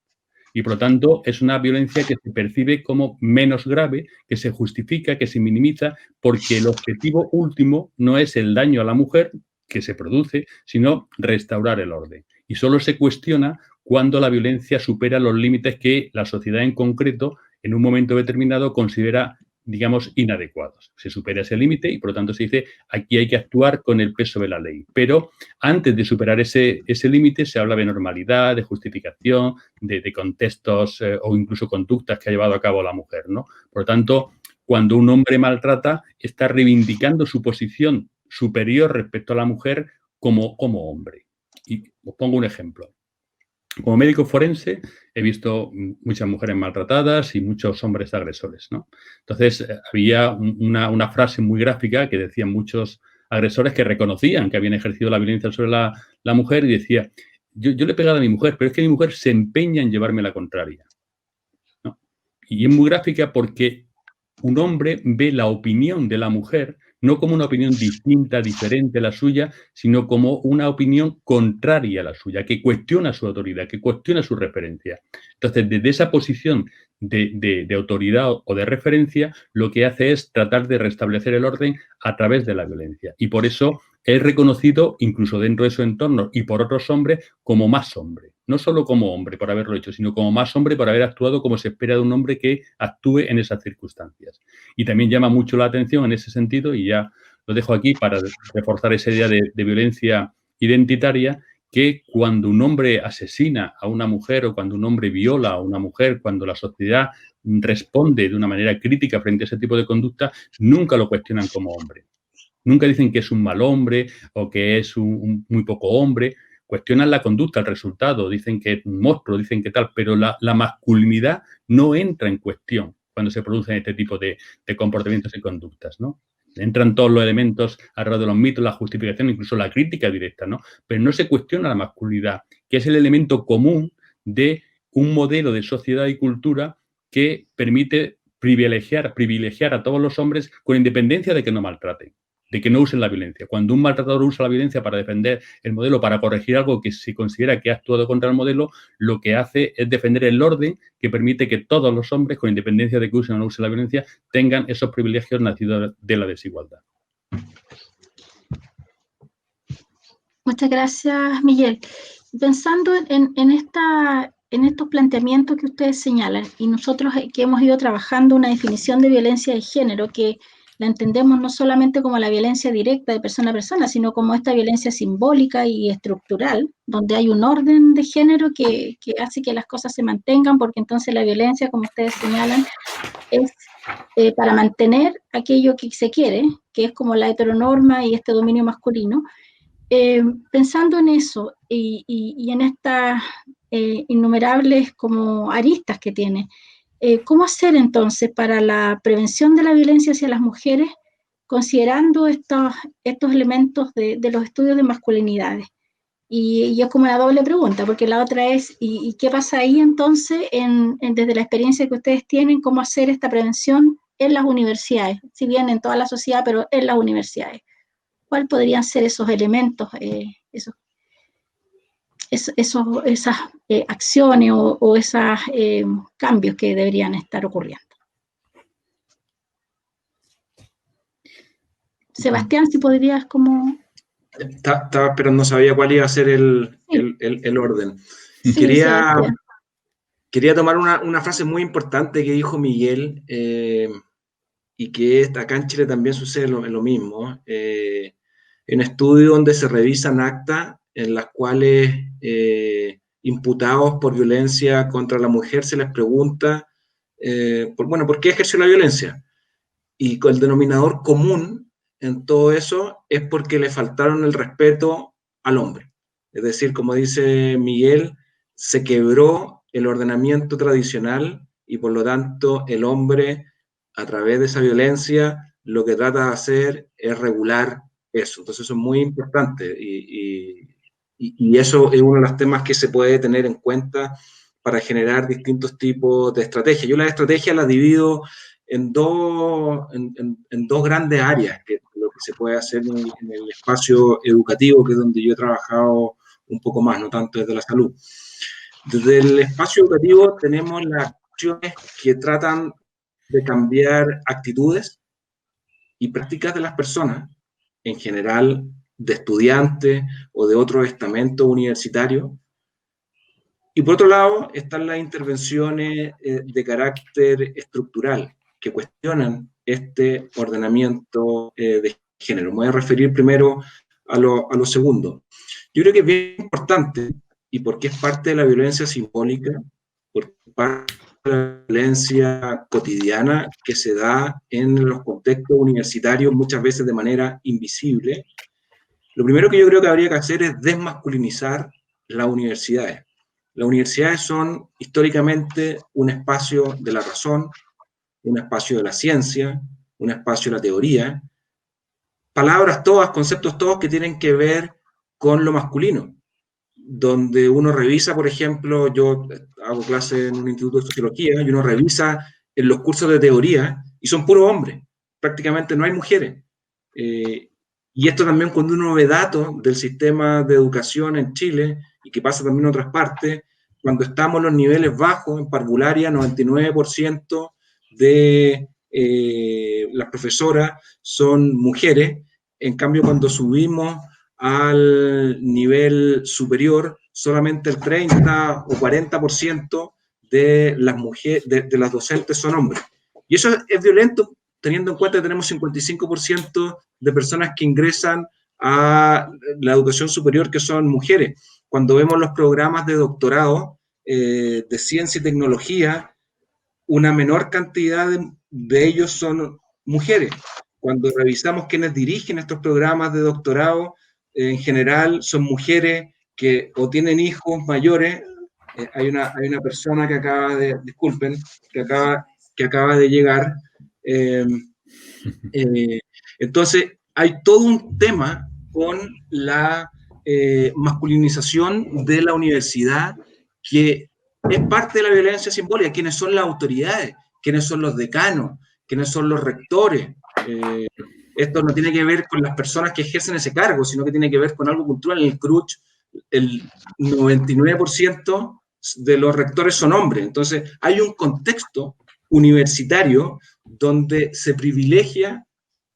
Y, por lo tanto, es una violencia que se percibe como menos grave, que se justifica, que se minimiza, porque el objetivo último no es el daño a la mujer que se produce, sino restaurar el orden. Y solo se cuestiona cuando la violencia supera los límites que la sociedad en concreto, en un momento determinado, considera, digamos, inadecuados. Se supera ese límite y, por lo tanto, se dice aquí hay que actuar con el peso de la ley. Pero antes de superar ese límite se habla de normalidad, de justificación, de contextos o incluso conductas que ha llevado a cabo la mujer, ¿no? Por lo tanto, cuando un hombre maltrata, está reivindicando su posición superior respecto a la mujer como hombre. Y os pongo un ejemplo. Como médico forense he visto muchas mujeres maltratadas y muchos hombres agresores, ¿no? Entonces, había una frase muy gráfica que decían muchos agresores que reconocían que habían ejercido la violencia sobre la mujer y decía, yo le he pegado a mi mujer, pero es que mi mujer se empeña en llevarme la contraria, ¿no? Y es muy gráfica porque un hombre ve la opinión de la mujer no como una opinión distinta, diferente a la suya, sino como una opinión contraria a la suya, que cuestiona su autoridad, que cuestiona su referencia. Entonces, desde esa posición de autoridad o de referencia, lo que hace es tratar de restablecer el orden a través de la violencia. Y por eso es reconocido, incluso dentro de su entorno y por otros hombres, como más hombre. No solo como hombre por haberlo hecho, sino como más hombre por haber actuado como se espera de un hombre que actúe en esas circunstancias. Y también llama mucho la atención en ese sentido, y ya lo dejo aquí para reforzar esa idea de violencia identitaria, que cuando un hombre asesina a una mujer o cuando un hombre viola a una mujer, cuando la sociedad responde de una manera crítica frente a ese tipo de conducta, nunca lo cuestionan como hombre. Nunca dicen que es un mal hombre o que es un muy poco hombre. Cuestionan la conducta, el resultado, dicen que es un monstruo, dicen que tal, pero la masculinidad no entra en cuestión cuando se producen este tipo de comportamientos y conductas, ¿no? Entran todos los elementos alrededor de los mitos, la justificación, incluso la crítica directa, ¿no? Pero no se cuestiona la masculinidad, que es el elemento común de un modelo de sociedad y cultura que permite privilegiar a todos los hombres con independencia de que no maltraten, de que no usen la violencia. Cuando un maltratador usa la violencia para defender el modelo, para corregir algo que se considera que ha actuado contra el modelo, lo que hace es defender el orden que permite que todos los hombres, con independencia de que usen o no usen la violencia, tengan esos privilegios nacidos de la desigualdad. Muchas gracias, Miguel. Pensando en estos planteamientos que ustedes señalan, y nosotros que hemos ido trabajando una definición de violencia de género que la entendemos no solamente como la violencia directa de persona a persona, sino como esta violencia simbólica y estructural, donde hay un orden de género que hace que las cosas se mantengan, porque entonces la violencia, como ustedes señalan, es para mantener aquello que se quiere, que es como la heteronorma y este dominio masculino. Pensando en eso y en estas innumerables como aristas que tiene, ¿cómo hacer entonces para la prevención de la violencia hacia las mujeres, considerando estos elementos de los estudios de masculinidades? Y es como una doble pregunta, porque la otra es, ¿y qué pasa ahí entonces desde la experiencia que ustedes tienen, cómo hacer esta prevención en las universidades, si bien en toda la sociedad, pero en las universidades? ¿Cuáles podrían ser esos elementos, esas acciones o esos cambios que deberían estar ocurriendo? Sebastián, si podrías como... Estaba esperando, no sabía cuál iba a ser el orden. Sí, quería tomar una frase muy importante que dijo Miguel, y que acá en Chile también sucede lo mismo. En estudios donde se revisan actas en las cuales imputados por violencia contra la mujer se les pregunta, ¿por qué ejerció la violencia? Y con el denominador común en todo eso es porque le faltaron el respeto al hombre. Es decir, como dice Miguel, se quebró el ordenamiento tradicional y por lo tanto el hombre, a través de esa violencia, lo que trata de hacer es regular eso. Entonces eso es muy importante y eso es uno de los temas que se puede tener en cuenta para generar distintos tipos de estrategias. Yo las estrategias las divido en dos grandes áreas, que es lo que se puede hacer en el espacio educativo, que es donde yo he trabajado un poco más, no tanto desde la salud. Desde el espacio educativo tenemos las acciones que tratan de cambiar actitudes y prácticas de las personas, en general de estudiantes o de otros estamentos universitarios. Y por otro lado están las intervenciones de carácter estructural, que cuestionan este ordenamiento de género. Me voy a referir primero a lo segundo. Yo creo que es bien importante, y porque es parte de la violencia simbólica, porque es parte de la violencia cotidiana que se da en los contextos universitarios, muchas veces de manera invisible. Lo primero que yo creo que habría que hacer es desmasculinizar las universidades. Las universidades son históricamente un espacio de la razón, un espacio de la ciencia, un espacio de la teoría, palabras todas, conceptos todos que tienen que ver con lo masculino, donde uno revisa, por ejemplo, yo hago clase en un instituto de sociología y uno revisa en los cursos de teoría y son puros hombres, prácticamente no hay mujeres. Y esto también cuando uno ve datos del sistema de educación en Chile, y que pasa también en otras partes, cuando estamos en los niveles bajos, en parvularia, 99% de las profesoras son mujeres. En cambio, cuando subimos al nivel superior, solamente el 30 o 40% de las mujeres, de las docentes son hombres. Y eso es violento, teniendo en cuenta que tenemos 55% de personas que ingresan a la educación superior que son mujeres. Cuando vemos los programas de doctorado de ciencia y tecnología, una menor cantidad de ellos son mujeres. Cuando revisamos quienes dirigen estos programas de doctorado, en general son mujeres que o tienen hijos mayores. Hay una persona que acaba de, disculpen, que acaba de llegar. Entonces, hay todo un tema con la masculinización de la universidad que es parte de la violencia simbólica. ¿Quiénes son las autoridades? ¿Quiénes son los decanos? ¿Quiénes son los rectores? Esto no tiene que ver con las personas que ejercen ese cargo, sino que tiene que ver con algo cultural. En el CRUCH, el 99% de los rectores son hombres. Entonces, hay un contexto universitario donde se privilegia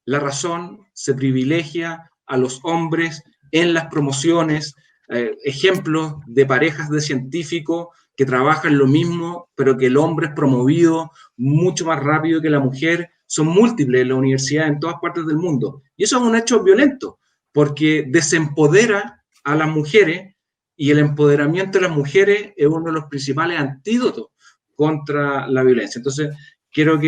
la razón, se privilegia a los hombres en las promociones, ejemplos de parejas de científicos que trabajan lo mismo, pero que el hombre es promovido mucho más rápido que la mujer, son múltiples en la universidad en todas partes del mundo. Y eso es un hecho violento, porque desempodera a las mujeres, y el empoderamiento de las mujeres es uno de los principales antídotos contra la violencia. Entonces, quiero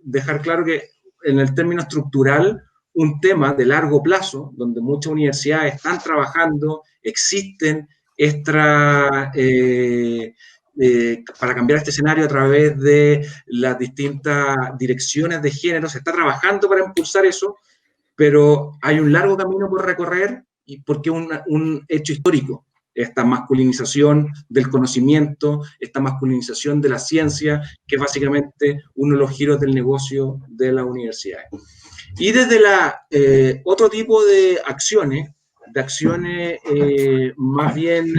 dejar claro que en el término estructural, un tema de largo plazo, donde muchas universidades están trabajando, existen para cambiar este escenario a través de las distintas direcciones de género, se está trabajando para impulsar eso, pero hay un largo camino por recorrer, y porque es un hecho histórico, esta masculinización del conocimiento, esta masculinización de la ciencia, que es básicamente uno de los giros del negocio de las universidades. Y desde otro tipo de acciones más bien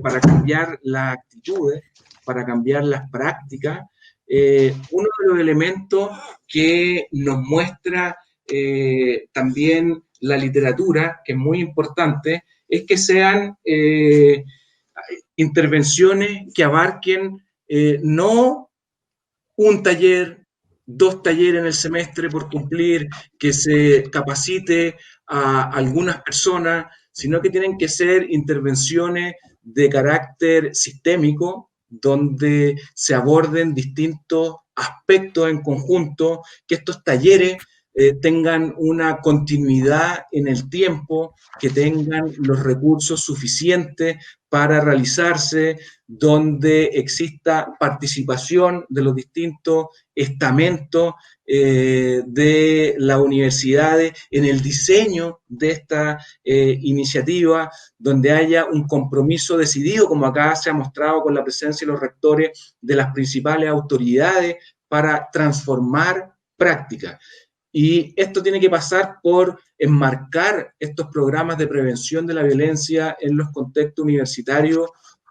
para cambiar las actitudes, para cambiar las prácticas, uno de los elementos que nos muestra también la literatura, que es muy importante, es que sean intervenciones que abarquen no un taller, 2 talleres en el semestre por cumplir, que se capacite a algunas personas, sino que tienen que ser intervenciones de carácter sistémico, donde se aborden distintos aspectos en conjunto, que estos talleres tengan una continuidad en el tiempo, que tengan los recursos suficientes para realizarse, donde exista participación de los distintos estamentos de las universidades en el diseño de esta iniciativa, donde haya un compromiso decidido, como acá se ha mostrado con la presencia de los rectores de las principales autoridades, para transformar prácticas. Y esto tiene que pasar por enmarcar estos programas de prevención de la violencia en los contextos universitarios,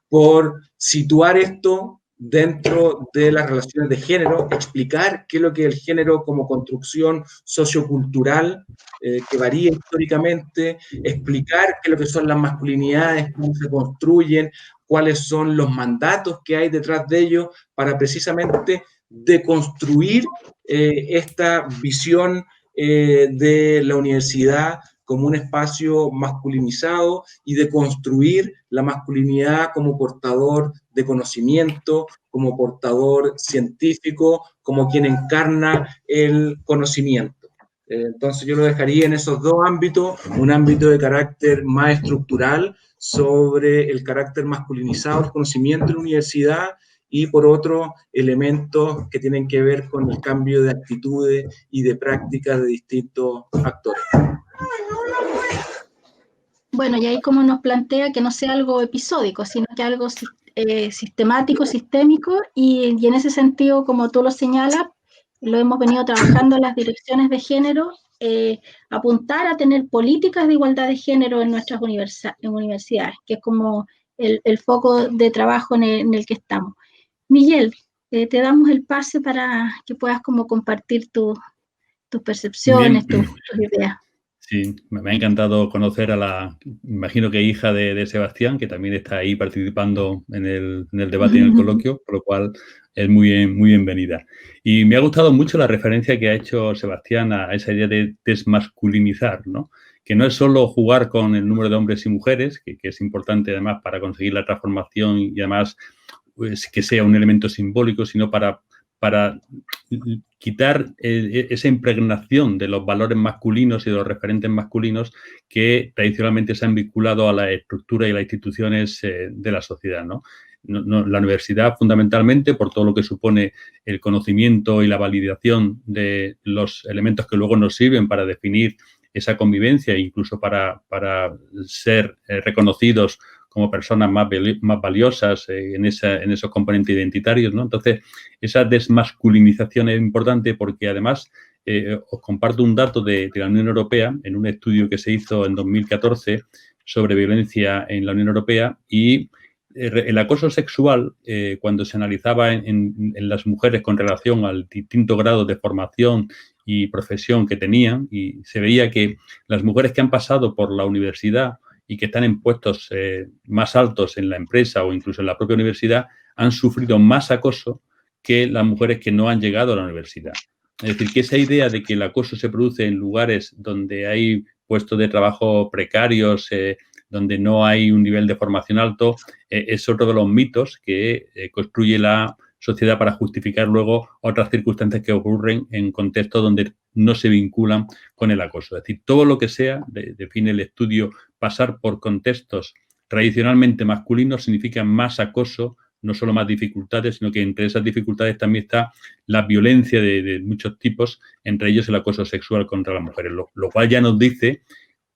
por situar esto dentro de las relaciones de género, explicar qué es lo que es el género como construcción sociocultural que varía históricamente, explicar qué es lo que son las masculinidades, cómo se construyen, cuáles son los mandatos que hay detrás de ellos, para precisamente deconstruir esta visión de la universidad como un espacio masculinizado, y de construir la masculinidad como portador de conocimiento, como portador científico, como quien encarna el conocimiento. Entonces yo lo dejaría en esos 2 ámbitos, un ámbito de carácter más estructural sobre el carácter masculinizado del conocimiento en la universidad, y por otro, elementos que tienen que ver con el cambio de actitudes y de prácticas de distintos actores. Bueno, y ahí como nos plantea que no sea algo episódico, sino que algo sistemático, sistémico, y en ese sentido, como tú lo señalas, lo hemos venido trabajando en las direcciones de género, apuntar a tener políticas de igualdad de género en nuestras universidades, que es como el foco de trabajo en el que estamos. Miguel, te damos el pase para que puedas como compartir tus percepciones, tus ideas. Sí, me ha encantado conocer a la, imagino que hija de Sebastián, que también está ahí participando en el debate y en el coloquio, por lo cual es muy bienvenida. Y me ha gustado mucho la referencia que ha hecho Sebastián a esa idea de desmasculinizar, ¿no? Que no es solo jugar con el número de hombres y mujeres, que es importante además para conseguir la transformación y además pues, que sea un elemento simbólico, sino para quitar esa impregnación de los valores masculinos y de los referentes masculinos que tradicionalmente se han vinculado a la estructura y las instituciones de la sociedad, ¿no? La universidad, fundamentalmente, por todo lo que supone el conocimiento y la validación de los elementos que luego nos sirven para definir esa convivencia e incluso para ser reconocidos como personas más valiosas en esos componentes identitarios, ¿no? Entonces, esa desmasculinización es importante porque, además, os comparto un dato de la Unión Europea en un estudio que se hizo en 2014 sobre violencia en la Unión Europea y el acoso sexual, cuando se analizaba en las mujeres con relación al distinto grado de formación y profesión que tenían, y se veía que las mujeres que han pasado por la universidad y que están en puestos más altos en la empresa o incluso en la propia universidad, han sufrido más acoso que las mujeres que no han llegado a la universidad. Es decir, que esa idea de que el acoso se produce en lugares donde hay puestos de trabajo precarios, donde no hay un nivel de formación alto, es otro de los mitos que construye la sociedad para justificar luego otras circunstancias que ocurren en contextos donde no se vinculan con el acoso. Es decir, todo lo que sea, define el estudio, pasar por contextos tradicionalmente masculinos significa más acoso, no solo más dificultades, sino que entre esas dificultades también está la violencia de muchos tipos, entre ellos el acoso sexual contra las mujeres, lo cual ya nos dice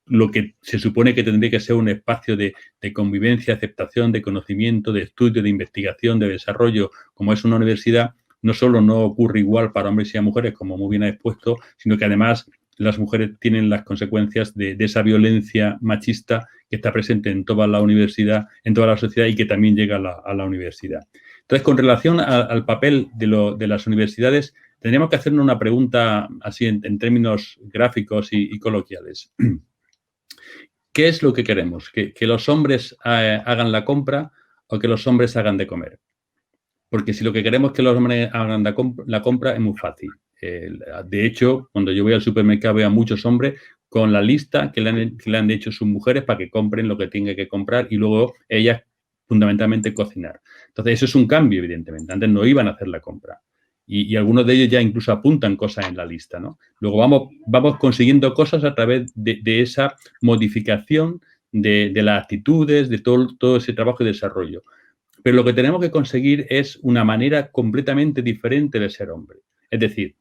lo que se supone que tendría que ser un espacio de convivencia, aceptación, de conocimiento, de estudio, de investigación, de desarrollo, como es una universidad. No solo no ocurre igual para hombres y mujeres, como muy bien ha expuesto, sino que además las mujeres tienen las consecuencias de esa violencia machista que está presente en toda la universidad, en toda la sociedad y que también llega a la universidad. Entonces, con relación al papel de las universidades, tendríamos que hacernos una pregunta así en términos gráficos y coloquiales. ¿Qué es lo que queremos? ¿Que los hombres hagan la compra o que los hombres hagan de comer? Porque si lo que queremos es que los hombres hagan la compra es muy fácil. De hecho, cuando yo voy al supermercado veo a muchos hombres con la lista que le han hecho sus mujeres para que compren lo que tienen que comprar y luego ellas fundamentalmente cocinar. Entonces, eso es un cambio, evidentemente. Antes no iban a hacer la compra. Y algunos de ellos ya incluso apuntan cosas en la lista, ¿no? Luego vamos consiguiendo cosas a través de esa modificación de las actitudes, de todo ese trabajo de desarrollo. Pero lo que tenemos que conseguir es una manera completamente diferente de ser hombre. Es decir,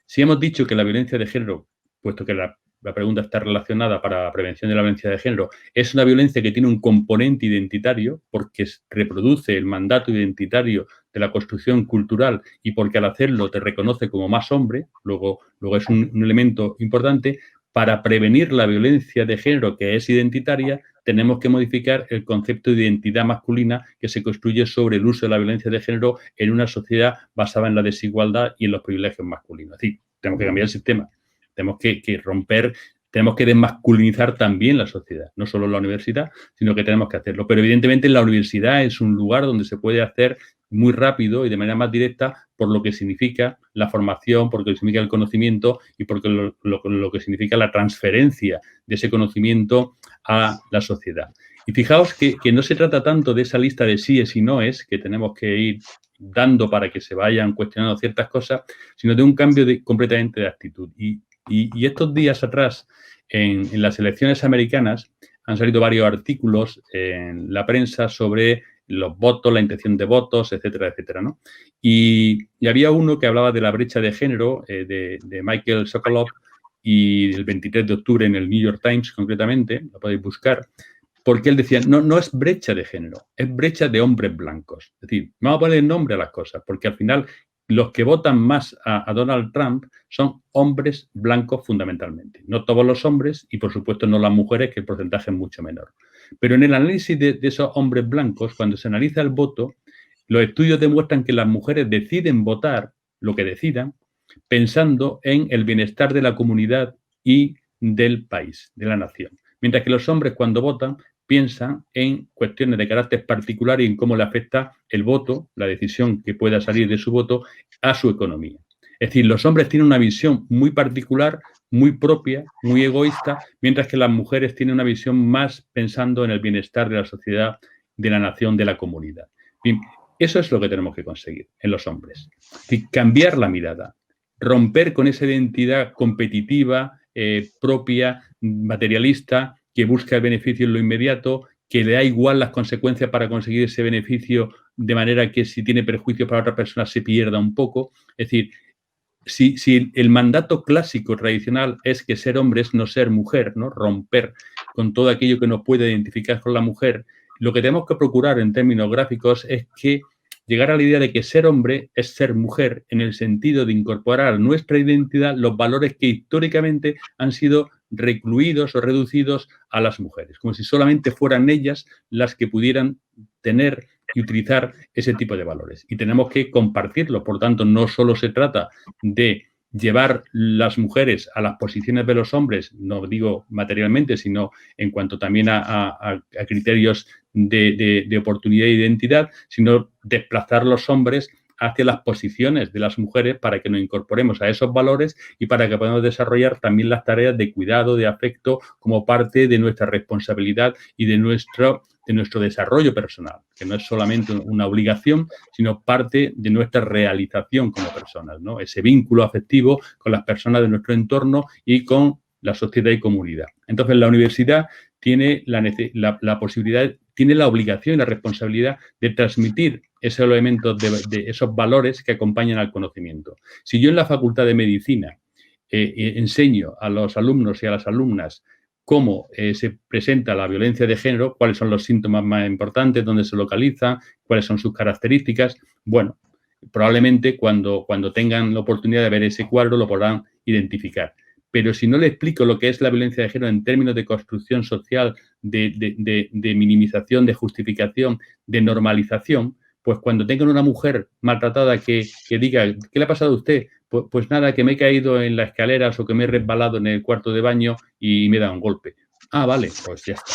si hemos dicho que la violencia de género, puesto que la pregunta está relacionada para la prevención de la violencia de género, es una violencia que tiene un componente identitario porque reproduce el mandato identitario de la construcción cultural y porque al hacerlo te reconoce como más hombre, luego es un elemento importante. Para prevenir la violencia de género que es identitaria, tenemos que modificar el concepto de identidad masculina que se construye sobre el uso de la violencia de género en una sociedad basada en la desigualdad y en los privilegios masculinos. Es decir, tenemos que cambiar el sistema, tenemos que romper, tenemos que desmasculinizar también la sociedad, no solo la universidad, sino que tenemos que hacerlo. Pero evidentemente la universidad es un lugar donde se puede hacer muy rápido y de manera más directa por lo que significa la formación, por lo que significa el conocimiento y por lo que significa la transferencia de ese conocimiento a la sociedad. Y fijaos que no se trata tanto de esa lista de síes y noes que tenemos que ir dando para que se vayan cuestionando ciertas cosas, sino de un cambio completamente de actitud. Y estos días atrás, en las elecciones americanas, han salido varios artículos en la prensa sobre los votos, la intención de votos, etcétera, etcétera, ¿no? Y había uno que hablaba de la brecha de género de Michael Sokolow y el 23 de octubre en el New York Times, concretamente, lo podéis buscar, porque él decía, no es brecha de género, es brecha de hombres blancos. Es decir, vamos a poner nombre a las cosas, porque al final los que votan más a Donald Trump son hombres blancos fundamentalmente. No todos los hombres y, por supuesto, no las mujeres, que el porcentaje es mucho menor. Pero en el análisis de esos hombres blancos, cuando se analiza el voto, los estudios demuestran que las mujeres deciden votar lo que decidan pensando en el bienestar de la comunidad y del país, de la nación. Mientras que los hombres, cuando votan, piensan en cuestiones de carácter particular y en cómo le afecta el voto, la decisión que pueda salir de su voto, a su economía. Es decir, los hombres tienen una visión muy particular, muy propia, muy egoísta, mientras que las mujeres tienen una visión más pensando en el bienestar de la sociedad, de la nación, de la comunidad. Bien, eso es lo que tenemos que conseguir en los hombres. Es decir, cambiar la mirada, romper con esa identidad competitiva, propia, materialista, que busca el beneficio en lo inmediato, que le da igual las consecuencias para conseguir ese beneficio, de manera que si tiene perjuicios para otra persona se pierda un poco. Es decir, si el mandato clásico tradicional es que ser hombre es no ser mujer, ¿no? Romper con todo aquello que nos puede identificar con la mujer, lo que tenemos que procurar en términos gráficos es que llegar a la idea de que ser hombre es ser mujer, en el sentido de incorporar a nuestra identidad los valores que históricamente han sido recluidos o reducidos a las mujeres, como si solamente fueran ellas las que pudieran tener y utilizar ese tipo de valores. Y tenemos que compartirlo. Por tanto, no solo se trata de llevar las mujeres a las posiciones de los hombres, no digo materialmente, sino en cuanto también a criterios de oportunidad e identidad, sino desplazar los hombres hacia las posiciones de las mujeres para que nos incorporemos a esos valores y para que podamos desarrollar también las tareas de cuidado, de afecto, como parte de nuestra responsabilidad y de nuestro desarrollo personal, que no es solamente una obligación, sino parte de nuestra realización como personas, ¿no? Ese vínculo afectivo con las personas de nuestro entorno y con la sociedad y comunidad. Entonces, la universidad tiene la posibilidad, tiene la obligación y la responsabilidad de transmitir esos elementos, de esos valores que acompañan al conocimiento. Si yo en la Facultad de Medicina enseño a los alumnos y a las alumnas cómo se presenta la violencia de género, cuáles son los síntomas más importantes, dónde se localizan, cuáles son sus características, bueno, probablemente cuando tengan la oportunidad de ver ese cuadro lo podrán identificar. Pero si no le explico lo que es la violencia de género en términos de construcción social, de minimización, de justificación, de normalización, pues cuando tengan una mujer maltratada que diga, ¿qué le ha pasado a usted? Pues nada, que me he caído en las escaleras o que me he resbalado en el cuarto de baño y me he dado un golpe. Ah, vale, pues ya está.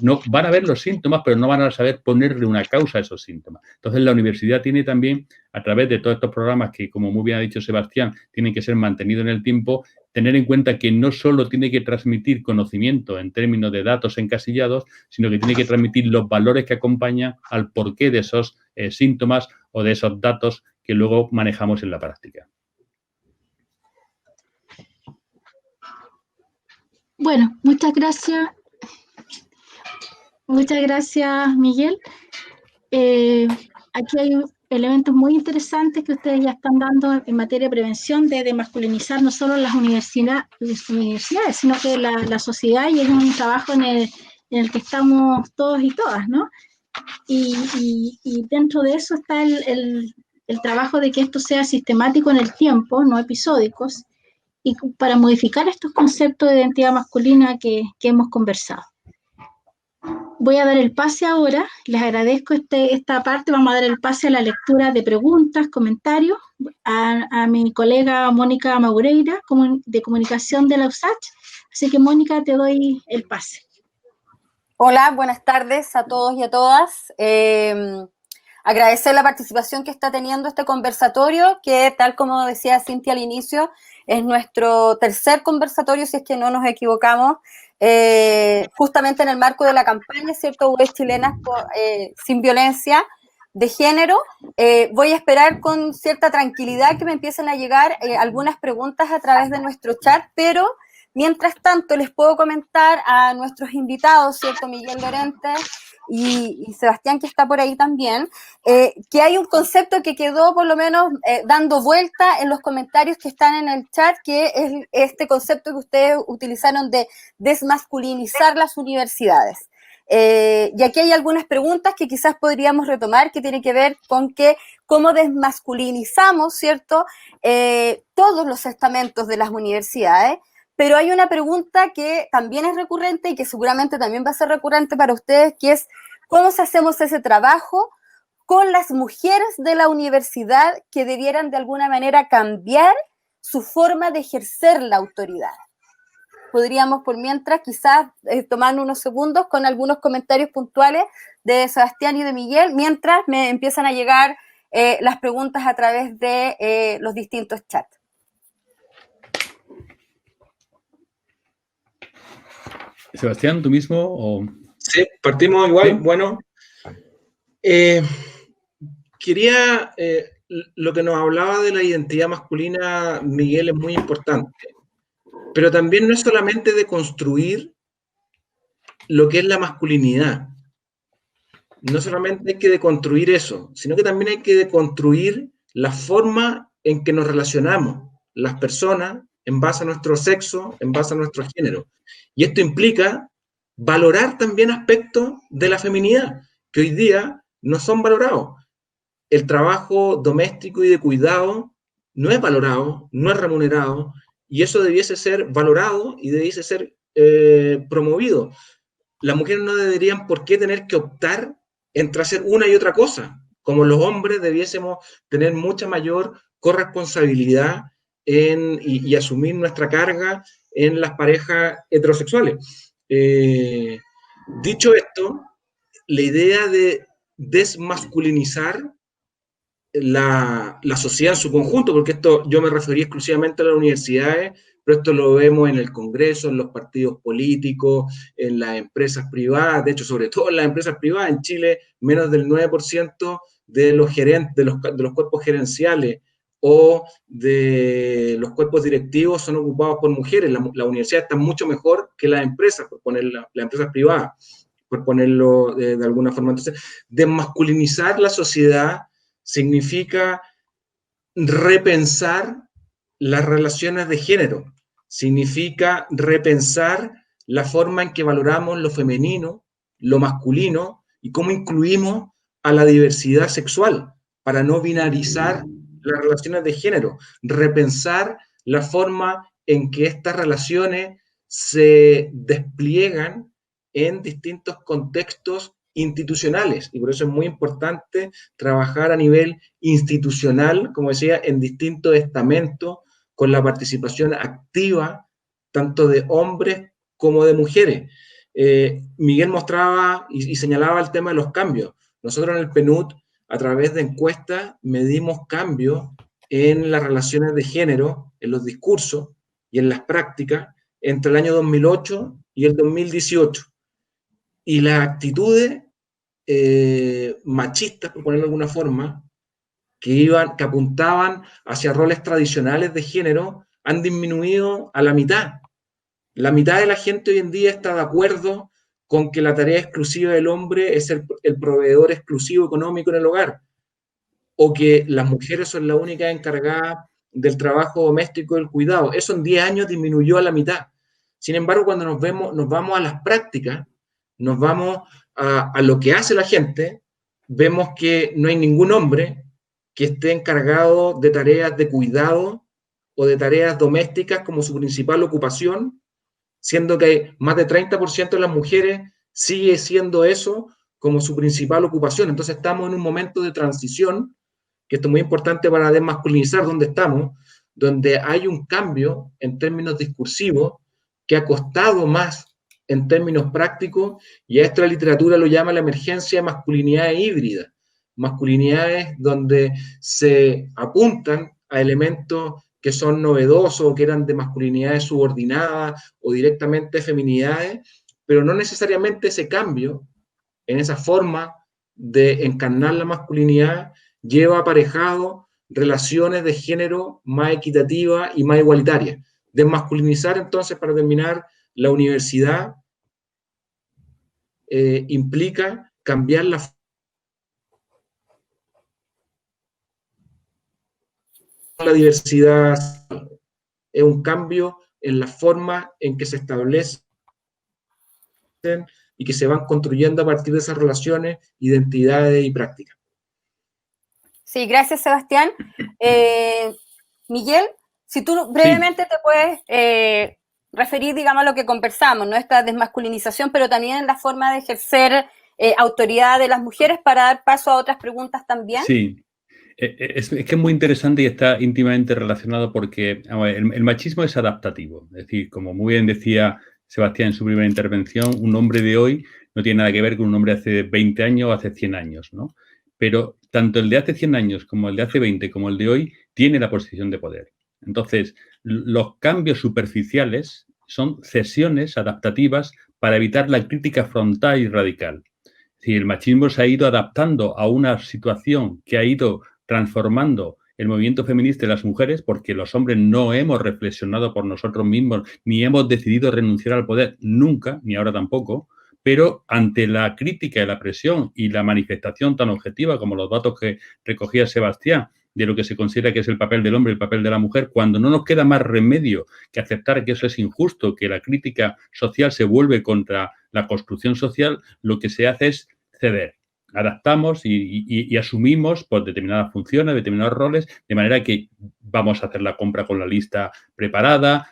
No, van a ver los síntomas, pero no van a saber ponerle una causa a esos síntomas. Entonces, la universidad tiene también, a través de todos estos programas que, como muy bien ha dicho Sebastián, tienen que ser mantenidos en el tiempo, tener en cuenta que no solo tiene que transmitir conocimiento en términos de datos encasillados, sino que tiene que transmitir los valores que acompañan al porqué de esos síntomas o de esos datos que luego manejamos en la práctica. Bueno, muchas gracias. Muchas gracias, Miguel. Aquí hay elementos muy interesantes que ustedes ya están dando en materia de prevención, de masculinizar no solo las universidades, sino que la sociedad, y es un trabajo en el que estamos todos y todas, ¿no? Y dentro de eso está el trabajo de que esto sea sistemático en el tiempo, no episódicos, y para modificar estos conceptos de identidad masculina que hemos conversado. Voy a dar el pase ahora, les agradezco esta parte, vamos a dar el pase a la lectura de preguntas, comentarios, a mi colega Mónica Maureira, de Comunicación de la USACH. Así que, Mónica, te doy el pase. Hola, buenas tardes a todos y a todas. Agradecer la participación que está teniendo este conversatorio, que tal como decía Cintia al inicio, es nuestro tercer conversatorio, si es que no nos equivocamos, justamente en el marco de la campaña, ¿cierto? Web Chilenas sin violencia de género. Voy a esperar con cierta tranquilidad que me empiecen a llegar algunas preguntas a través de nuestro chat, pero mientras tanto les puedo comentar a nuestros invitados, ¿cierto? Miguel Lorente y Sebastián, que está por ahí también, que hay un concepto que quedó por lo menos dando vuelta en los comentarios que están en el chat, que es este concepto que ustedes utilizaron de desmasculinizar las universidades. Y aquí hay algunas preguntas que quizás podríamos retomar, que tienen que ver con cómo desmasculinizamos, ¿cierto?, todos los estamentos de las universidades. Pero hay una pregunta que también es recurrente y que seguramente también va a ser recurrente para ustedes, que es ¿cómo hacemos ese trabajo con las mujeres de la universidad que debieran de alguna manera cambiar su forma de ejercer la autoridad? Podríamos por mientras quizás tomar unos segundos con algunos comentarios puntuales de Sebastián y de Miguel, mientras me empiezan a llegar las preguntas a través de los distintos chats. Sebastián, ¿tú mismo? O... Sí, partimos igual. ¿Sí? Bueno, quería, lo que nos hablaba de la identidad masculina, Miguel, es muy importante, pero también no es solamente de construir lo que es la masculinidad, no solamente hay que deconstruir eso, sino que también hay que deconstruir la forma en que nos relacionamos las personas en base a nuestro sexo, en base a nuestro género. Y esto implica valorar también aspectos de la feminidad, que hoy día no son valorados. El trabajo doméstico y de cuidado no es valorado, no es remunerado, y eso debiese ser valorado y debiese ser promovido. Las mujeres no deberían por qué tener que optar entre hacer una y otra cosa. Como los hombres debiésemos tener mucha mayor corresponsabilidad y asumir nuestra carga en las parejas heterosexuales. Dicho esto, la idea de desmasculinizar la sociedad en su conjunto, porque esto yo me refería exclusivamente a las universidades, pero esto lo vemos en el Congreso, en los partidos políticos, en las empresas privadas, de hecho, sobre todo en las empresas privadas. En Chile, menos del 9% de los gerentes, de los cuerpos gerenciales o de los cuerpos directivos son ocupados por mujeres. La universidad está mucho mejor que las empresas, por poner las empresas privadas, por ponerlo de alguna forma. Entonces, desmasculinizar la sociedad significa repensar las relaciones de género, significa repensar la forma en que valoramos lo femenino, lo masculino y cómo incluimos a la diversidad sexual para no binarizar las relaciones de género, repensar la forma en que estas relaciones se despliegan en distintos contextos institucionales, y por eso es muy importante trabajar a nivel institucional, como decía, en distintos estamentos, con la participación activa tanto de hombres como de mujeres. Miguel mostraba y señalaba el tema de los cambios. Nosotros en el PNUD, a través de encuestas, medimos cambios en las relaciones de género, en los discursos y en las prácticas, entre el año 2008 y el 2018. Y las actitudes machistas, por ponerlo de alguna forma, que apuntaban hacia roles tradicionales de género, han disminuido a la mitad. La mitad de la gente hoy en día está de acuerdo con que la tarea exclusiva del hombre es el proveedor exclusivo económico en el hogar, o que las mujeres son las únicas encargadas del trabajo doméstico y del cuidado. Eso en 10 años disminuyó a la mitad. Sin embargo, cuando nos vamos a las prácticas, nos vamos a lo que hace la gente, vemos que no hay ningún hombre que esté encargado de tareas de cuidado o de tareas domésticas como su principal ocupación, siendo que más de 30% de las mujeres sigue siendo eso como su principal ocupación. Entonces estamos en un momento de transición, que esto es muy importante para desmasculinizar donde estamos, donde hay un cambio en términos discursivos que ha costado más en términos prácticos, y a esto la literatura lo llama la emergencia de masculinidades híbridas, masculinidades donde se apuntan a elementos que son novedosos o que eran de masculinidades subordinadas o directamente feminidades, pero no necesariamente ese cambio en esa forma de encarnar la masculinidad lleva aparejado relaciones de género más equitativas y más igualitarias. Desmasculinizar, entonces, para terminar, la universidad implica cambiar la diversidad, es un cambio en la forma en que se establecen y que se van construyendo a partir de esas relaciones, identidades y prácticas. Sí, gracias, Sebastián. Miguel, si tú brevemente te puedes referir, digamos, a lo que conversamos, ¿no? Esta desmasculinización, pero también la forma de ejercer autoridad de las mujeres, para dar paso a otras preguntas también. Sí, es que es muy interesante y está íntimamente relacionado porque el machismo es adaptativo. Es decir, como muy bien decía Sebastián en su primera intervención, un hombre de hoy no tiene nada que ver con un hombre de hace 20 años o hace 100 años, ¿no? Pero tanto el de hace 100 años como el de hace 20 como el de hoy tiene la posición de poder. Entonces, los cambios superficiales son cesiones adaptativas para evitar la crítica frontal y radical. Es decir, el machismo se ha ido adaptando a una situación que ha ido transformando el movimiento feminista de las mujeres, porque los hombres no hemos reflexionado por nosotros mismos, ni hemos decidido renunciar al poder nunca, ni ahora tampoco, pero ante la crítica y la presión y la manifestación tan objetiva como los datos que recogía Sebastián, de lo que se considera que es el papel del hombre y el papel de la mujer, cuando no nos queda más remedio que aceptar que eso es injusto, que la crítica social se vuelve contra la construcción social, lo que se hace es ceder. Adaptamos y asumimos pues, determinadas funciones, determinados roles, de manera que vamos a hacer la compra con la lista preparada,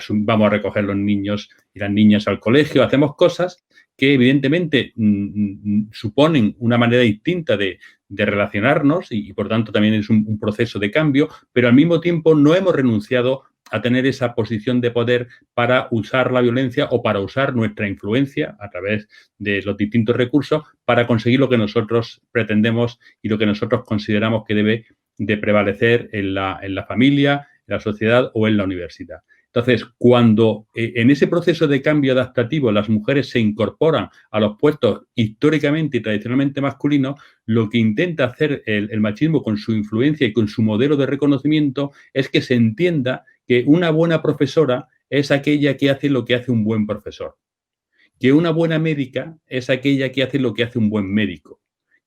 vamos a recoger los niños y las niñas al colegio, hacemos cosas que evidentemente suponen una manera distinta de relacionarnos y por tanto también es un proceso de cambio, pero al mismo tiempo no hemos renunciado a tener esa posición de poder para usar la violencia o para usar nuestra influencia a través de los distintos recursos para conseguir lo que nosotros pretendemos y lo que nosotros consideramos que debe de prevalecer en la familia, en la sociedad o en la universidad. Entonces, cuando en ese proceso de cambio adaptativo las mujeres se incorporan a los puestos históricamente y tradicionalmente masculinos, lo que intenta hacer el machismo con su influencia y con su modelo de reconocimiento es que se entienda que una buena profesora es aquella que hace lo que hace un buen profesor, que una buena médica es aquella que hace lo que hace un buen médico,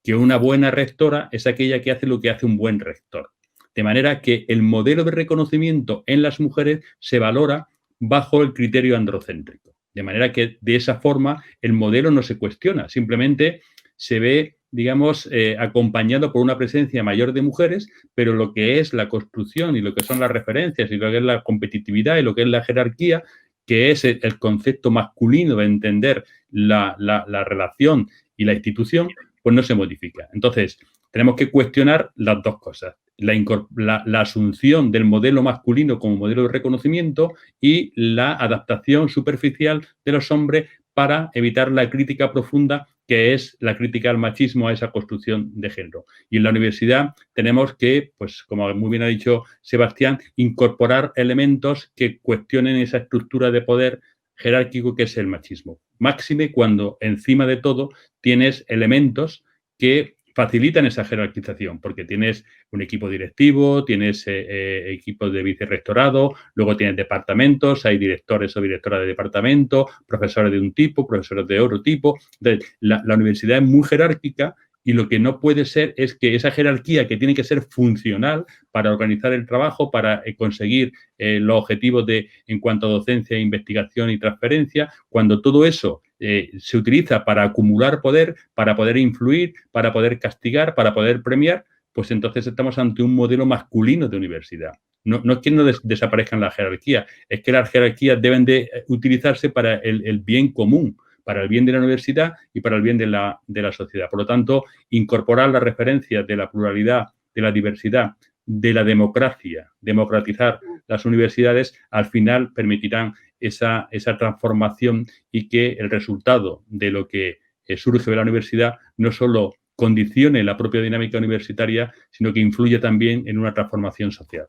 que una buena rectora es aquella que hace lo que hace un buen rector. De manera que el modelo de reconocimiento en las mujeres se valora bajo el criterio androcéntrico. De manera que de esa forma el modelo no se cuestiona, simplemente se ve, digamos, acompañado por una presencia mayor de mujeres, pero lo que es la construcción y lo que son las referencias y lo que es la competitividad y lo que es la jerarquía, que es el concepto masculino de entender la relación y la institución, pues no se modifica. Entonces, tenemos que cuestionar las dos cosas. La asunción del modelo masculino como modelo de reconocimiento y la adaptación superficial de los hombres para evitar la crítica profunda que es la crítica al machismo, a esa construcción de género. Y en la universidad tenemos que, pues como muy bien ha dicho Sebastián, incorporar elementos que cuestionen esa estructura de poder jerárquico que es el machismo. Máxime cuando encima de todo tienes elementos que facilitan esa jerarquización, porque tienes un equipo directivo, tienes equipos de vicerrectorado, luego tienes departamentos, hay directores o directoras de departamento, profesores de un tipo, profesores de otro tipo. Entonces, la universidad es muy jerárquica y lo que no puede ser es que esa jerarquía que tiene que ser funcional para organizar el trabajo, para conseguir los objetivos en cuanto a docencia, investigación y transferencia, cuando todo eso se utiliza para acumular poder, para poder influir, para poder castigar, para poder premiar, pues entonces estamos ante un modelo masculino de universidad. No es que no desaparezcan las jerarquías, es que las jerarquías deben de utilizarse para el bien común, para el bien de la universidad y para el bien de la sociedad. Por lo tanto, incorporar las referencias de la pluralidad, de la diversidad, de la democracia, democratizar las universidades, al final permitirán esa transformación y que el resultado de lo que surge de la universidad no solo condicione la propia dinámica universitaria, sino que influye también en una transformación social.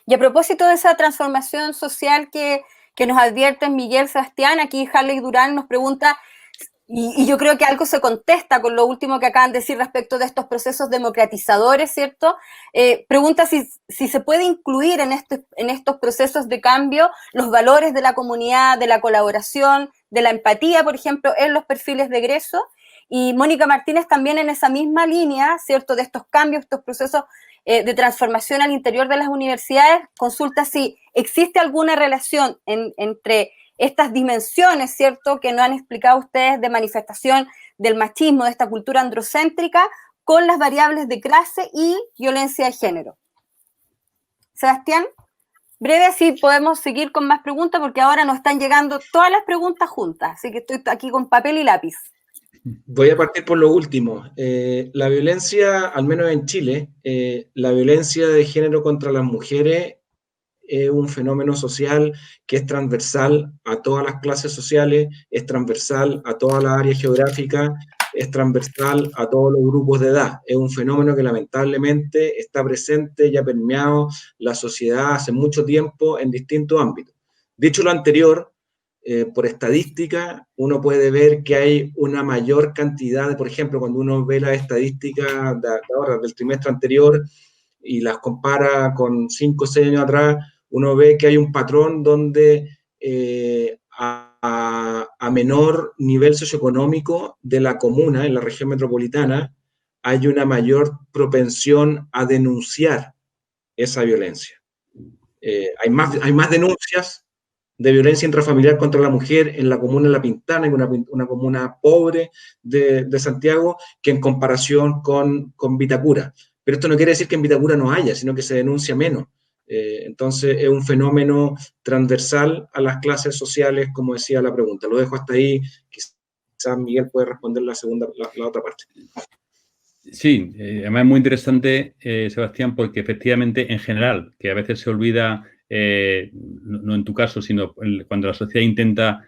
Y a propósito de esa transformación social que nos advierten Miguel, Sebastián, aquí Harley Durán nos pregunta, y yo creo que algo se contesta con lo último que acaban de decir respecto de estos procesos democratizadores, ¿cierto? Pregunta si se puede incluir en estos procesos de cambio los valores de la comunidad, de la colaboración, de la empatía, por ejemplo, en los perfiles de egreso. Y Mónica Martínez también en esa misma línea, ¿cierto?, de estos cambios, estos procesos de transformación al interior de las universidades, consulta si existe alguna relación entre estas dimensiones, ¿cierto?, que nos han explicado ustedes de manifestación del machismo, de esta cultura androcéntrica, con las variables de clase y violencia de género. Sebastián, breve, así podemos seguir con más preguntas, porque ahora nos están llegando todas las preguntas juntas, así que estoy aquí con papel y lápiz. Voy a partir por lo último. La violencia, al menos en Chile, la violencia de género contra las mujeres es un fenómeno social que es transversal a todas las clases sociales, es transversal a todas las áreas geográficas, es transversal a todos los grupos de edad. Es un fenómeno que lamentablemente está presente y ha permeado la sociedad hace mucho tiempo en distintos ámbitos. Dicho lo anterior, por estadística, uno puede ver que hay una mayor cantidad de, por ejemplo, cuando uno ve las estadísticas de ahora, del trimestre anterior, y las compara con 5 o 6 años atrás, uno ve que hay un patrón donde a menor nivel socioeconómico de la comuna, en la región metropolitana, hay una mayor propensión a denunciar esa violencia. Hay más denuncias de violencia intrafamiliar contra la mujer en la comuna de La Pintana, en una comuna pobre de Santiago, que en comparación con Vitacura. Pero esto no quiere decir que en Vitacura no haya, sino que se denuncia menos. Entonces es un fenómeno transversal a las clases sociales, como decía la pregunta. Lo dejo hasta ahí, quizás Miguel puede responder la otra parte. Sí, además es muy interesante, Sebastián, porque efectivamente en general, que a veces se olvida, no en tu caso, sino cuando la sociedad intenta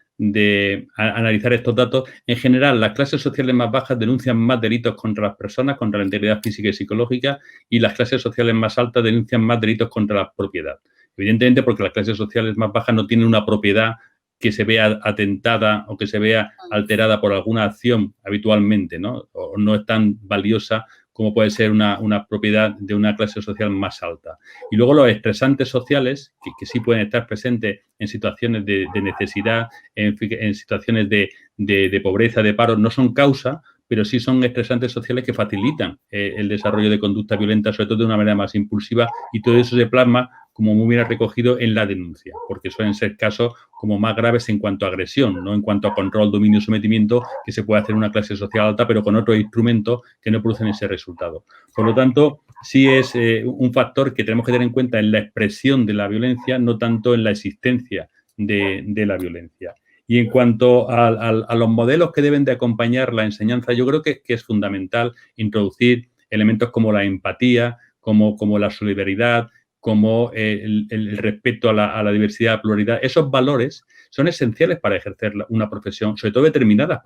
analizar estos datos, en general las clases sociales más bajas denuncian más delitos contra las personas, contra la integridad física y psicológica, y las clases sociales más altas denuncian más delitos contra la propiedad. Evidentemente porque las clases sociales más bajas no tienen una propiedad que se vea atentada o que se vea alterada por alguna acción habitualmente, ¿no? O no es tan valiosa como puede ser una propiedad de una clase social más alta. Y luego los estresantes sociales, que sí pueden estar presentes en situaciones de necesidad, en situaciones de pobreza, de paro, no son causa, pero sí son estresantes sociales que facilitan el desarrollo de conducta violenta, sobre todo de una manera más impulsiva, y todo eso se plasma, como muy bien recogido, en la denuncia, porque suelen ser casos como más graves en cuanto a agresión, no en cuanto a control, dominio, sometimiento, que se puede hacer en una clase social alta, pero con otros instrumentos que no producen ese resultado. Por lo tanto, sí es un factor que tenemos que tener en cuenta en la expresión de la violencia, no tanto en la existencia de la violencia. Y en cuanto a los modelos que deben de acompañar la enseñanza, yo creo que es fundamental introducir elementos como la empatía, como la solidaridad, como el respeto a la diversidad, a la pluralidad. Esos valores son esenciales para ejercer una profesión, sobre todo determinadas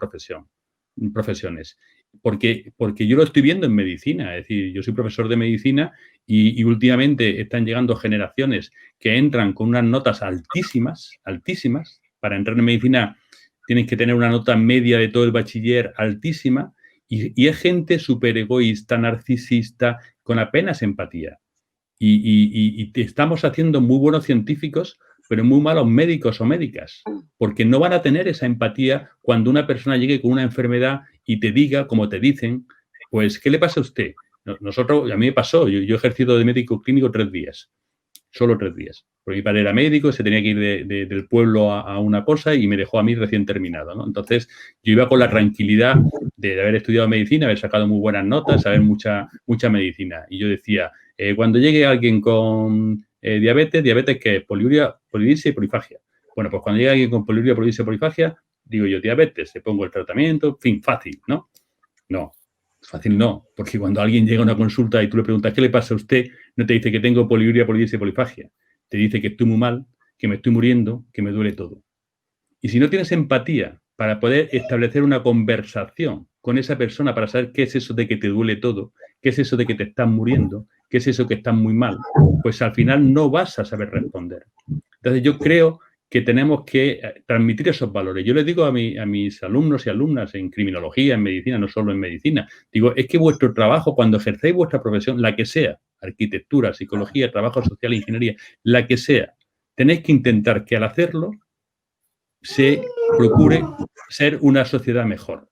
profesiones. Porque yo lo estoy viendo en medicina, es decir, yo soy profesor de medicina y últimamente están llegando generaciones que entran con unas notas altísimas. Para entrar en medicina tienes que tener una nota media de todo el bachiller altísima y es gente súper egoísta, narcisista, con apenas empatía. Y estamos haciendo muy buenos científicos, pero muy malos médicos o médicas, porque no van a tener esa empatía cuando una persona llegue con una enfermedad y te diga, como te dicen, pues, ¿qué le pasa a usted? A mí me pasó, yo he ejercido de médico clínico 3 días, solo 3 días. Porque mi padre era médico, se tenía que ir del pueblo a una cosa y me dejó a mí recién terminado, ¿no? Entonces, yo iba con la tranquilidad de haber estudiado medicina, haber sacado muy buenas notas, saber mucha medicina. Y yo decía, cuando llegue alguien con diabetes ¿qué es? Polidipsia y polifagia. Bueno, pues cuando llegue alguien con polidipsia, polidipsia y polifagia, digo yo, diabetes, le pongo el tratamiento, en fin, fácil, ¿no? No. Fácil no, porque cuando alguien llega a una consulta y tú le preguntas ¿qué le pasa a usted? No te dice que tengo poliuria, polidipsia y polifagia. Te dice que estoy muy mal, que me estoy muriendo, que me duele todo. Y si no tienes empatía para poder establecer una conversación con esa persona para saber qué es eso de que te duele todo, qué es eso de que te estás muriendo, qué es eso que estás muy mal, pues al final no vas a saber responder. Entonces yo creo que tenemos que transmitir esos valores. Yo les digo a mis alumnos y alumnas en criminología, en medicina, no solo en medicina, digo, es que vuestro trabajo, cuando ejercéis vuestra profesión, la que sea, arquitectura, psicología, trabajo social, ingeniería, la que sea, tenéis que intentar que al hacerlo se procure ser una sociedad mejor.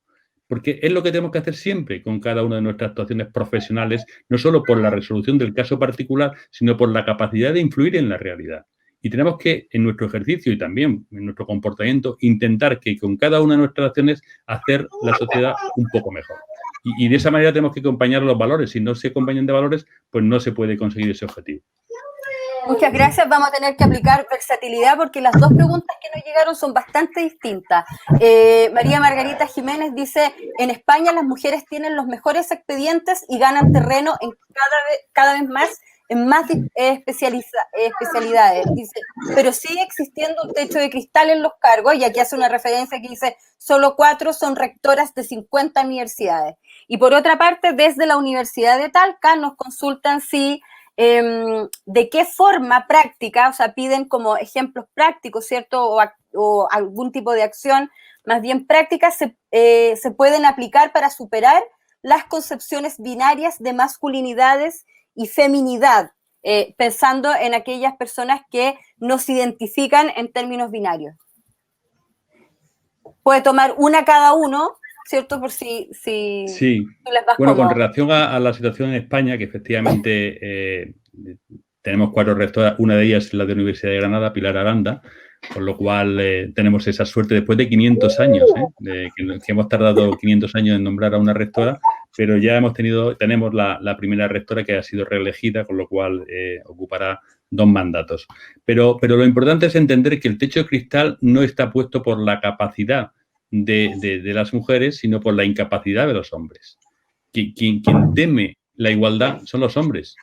Porque es lo que tenemos que hacer siempre con cada una de nuestras actuaciones profesionales, no solo por la resolución del caso particular, sino por la capacidad de influir en la realidad. Y tenemos que, en nuestro ejercicio y también en nuestro comportamiento, intentar que con cada una de nuestras acciones hacer la sociedad un poco mejor. Y de esa manera tenemos que acompañar los valores. Si no se acompañan de valores, pues no se puede conseguir ese objetivo. Muchas gracias. Vamos a tener que aplicar versatilidad porque las dos preguntas que nos llegaron son bastante distintas. María Margarita Jiménez dice, en España las mujeres tienen los mejores expedientes y ganan terreno en cada vez más en más especialidades. Dice, pero sigue existiendo un techo de cristal en los cargos, y aquí hace una referencia que dice, solo 4 son rectoras de 50 universidades. Y por otra parte, desde la Universidad de Talca nos consultan si de qué forma práctica, o sea, piden como ejemplos prácticos, ¿cierto? O algún tipo de acción más bien práctica se pueden aplicar para superar las concepciones binarias de masculinidades y feminidad, pensando en aquellas personas que nos identifican en términos binarios. Puede tomar una cada uno, ¿cierto? Por si sí. les vas bueno, cómodo. Con relación a la situación en España, que efectivamente tenemos 4 rectoras, una de ellas es la de la Universidad de Granada, Pilar Aranda, con lo cual tenemos esa suerte después de 500 años, que hemos tardado 500 años en nombrar a una rectora, pero ya tenemos la primera rectora que ha sido reelegida, con lo cual ocupará 2 mandatos. Pero lo importante es entender que el techo de cristal no está puesto por la capacidad de las mujeres, sino por la incapacidad de los hombres. Quien teme la igualdad son los hombres,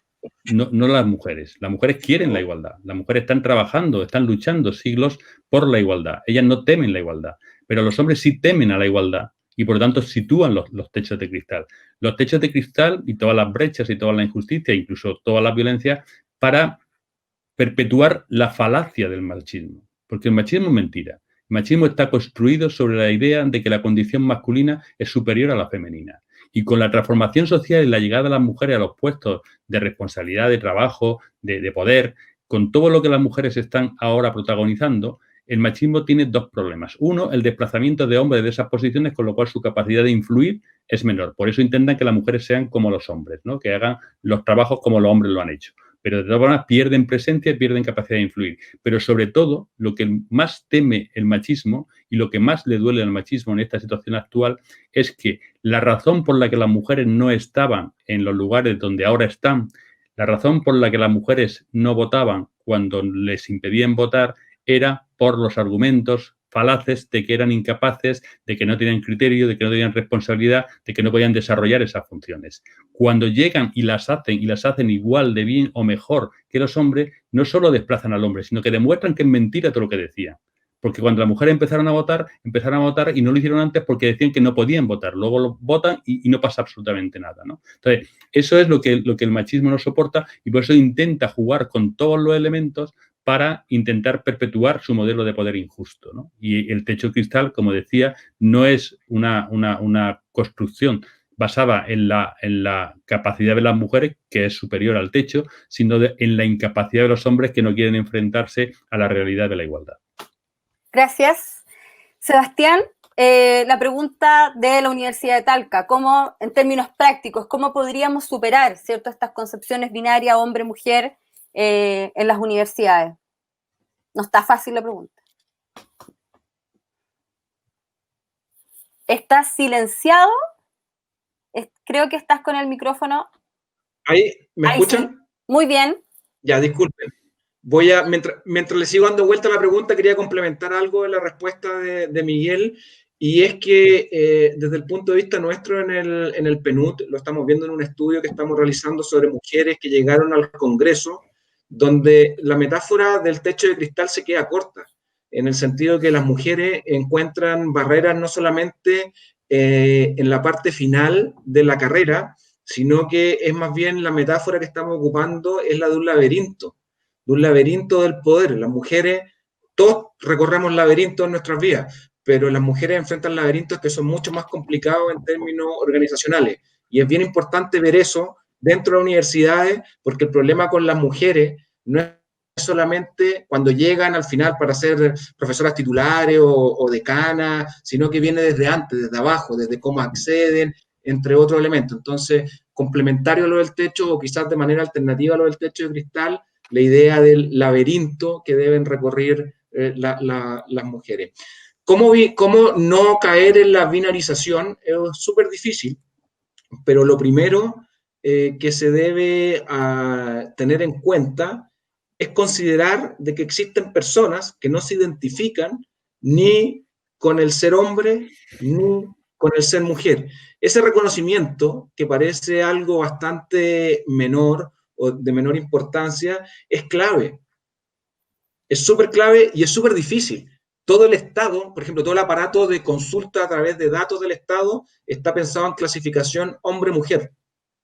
no las mujeres. Las mujeres quieren la igualdad. Las mujeres están trabajando, están luchando siglos por la igualdad. Ellas no temen la igualdad, pero los hombres sí temen a la igualdad y, por lo tanto, sitúan los techos de cristal. Los techos de cristal y todas las brechas y toda la injusticia, incluso toda la violencia, para perpetuar la falacia del machismo. Porque el machismo es mentira. El machismo está construido sobre la idea de que la condición masculina es superior a la femenina. Y con la transformación social y la llegada de las mujeres a los puestos de responsabilidad, de trabajo, de poder, con todo lo que las mujeres están ahora protagonizando, el machismo tiene 2 problemas. Uno, el desplazamiento de hombres de esas posiciones, con lo cual su capacidad de influir es menor. Por eso intentan que las mujeres sean como los hombres, ¿no? Que hagan los trabajos como los hombres lo han hecho. Pero de todas formas pierden presencia y pierden capacidad de influir. Pero sobre todo, lo que más teme el machismo y lo que más le duele al machismo en esta situación actual es que la razón por la que las mujeres no estaban en los lugares donde ahora están, la razón por la que las mujeres no votaban cuando les impedían votar, era por los argumentos falaces de que eran incapaces, de que no tenían criterio, de que no tenían responsabilidad, de que no podían desarrollar esas funciones. Cuando llegan y las hacen igual de bien o mejor que los hombres, no solo desplazan al hombre, sino que demuestran que es mentira todo lo que decían. Porque cuando las mujeres empezaron a votar y no lo hicieron antes porque decían que no podían votar. Luego lo votan y no pasa absolutamente nada, ¿no? Entonces, eso es lo que el machismo no soporta y por eso intenta jugar con todos los elementos para intentar perpetuar su modelo de poder injusto, ¿no? Y el techo de cristal, como decía, no es una construcción basada en la capacidad de las mujeres, que es superior al techo, sino en la incapacidad de los hombres que no quieren enfrentarse a la realidad de la igualdad. Gracias. Sebastián, la pregunta de la Universidad de Talca, ¿cómo, en términos prácticos, cómo podríamos superar, ¿cierto?, estas concepciones binarias hombre-mujer en las universidades? No está fácil la pregunta. ¿Estás silenciado? Creo que estás con el micrófono. ¿Ahí? ¿Me escuchan? Sí. Muy bien. Ya, disculpen. Mientras le sigo dando vuelta a la pregunta, quería complementar algo de la respuesta de Miguel, y es que desde el punto de vista nuestro en el PNUD, lo estamos viendo en un estudio que estamos realizando sobre mujeres que llegaron al Congreso, donde la metáfora del techo de cristal se queda corta, en el sentido que las mujeres encuentran barreras no solamente en la parte final de la carrera, sino que es más bien la metáfora que estamos ocupando es la de un laberinto del poder. Las mujeres, todos recorremos laberintos en nuestras vidas, pero las mujeres enfrentan laberintos que son mucho más complicados en términos organizacionales. Y es bien importante ver eso dentro de las universidades, porque el problema con las mujeres no es solamente cuando llegan al final para ser profesoras titulares o decanas, sino que viene desde antes, desde abajo, desde cómo acceden, entre otros elementos. Entonces, complementario a lo del techo, o quizás de manera alternativa a lo del techo de cristal, la idea del laberinto que deben recorrer las mujeres. ¿Cómo no caer en la binarización? Es súper difícil, pero lo primero que se debe tener en cuenta es considerar de que existen personas que no se identifican ni con el ser hombre ni con el ser mujer. Ese reconocimiento, que parece algo bastante menor o de menor importancia, es clave. Es súper clave y es súper difícil. Todo el Estado, por ejemplo, todo el aparato de consulta a través de datos del Estado está pensado en clasificación hombre-mujer.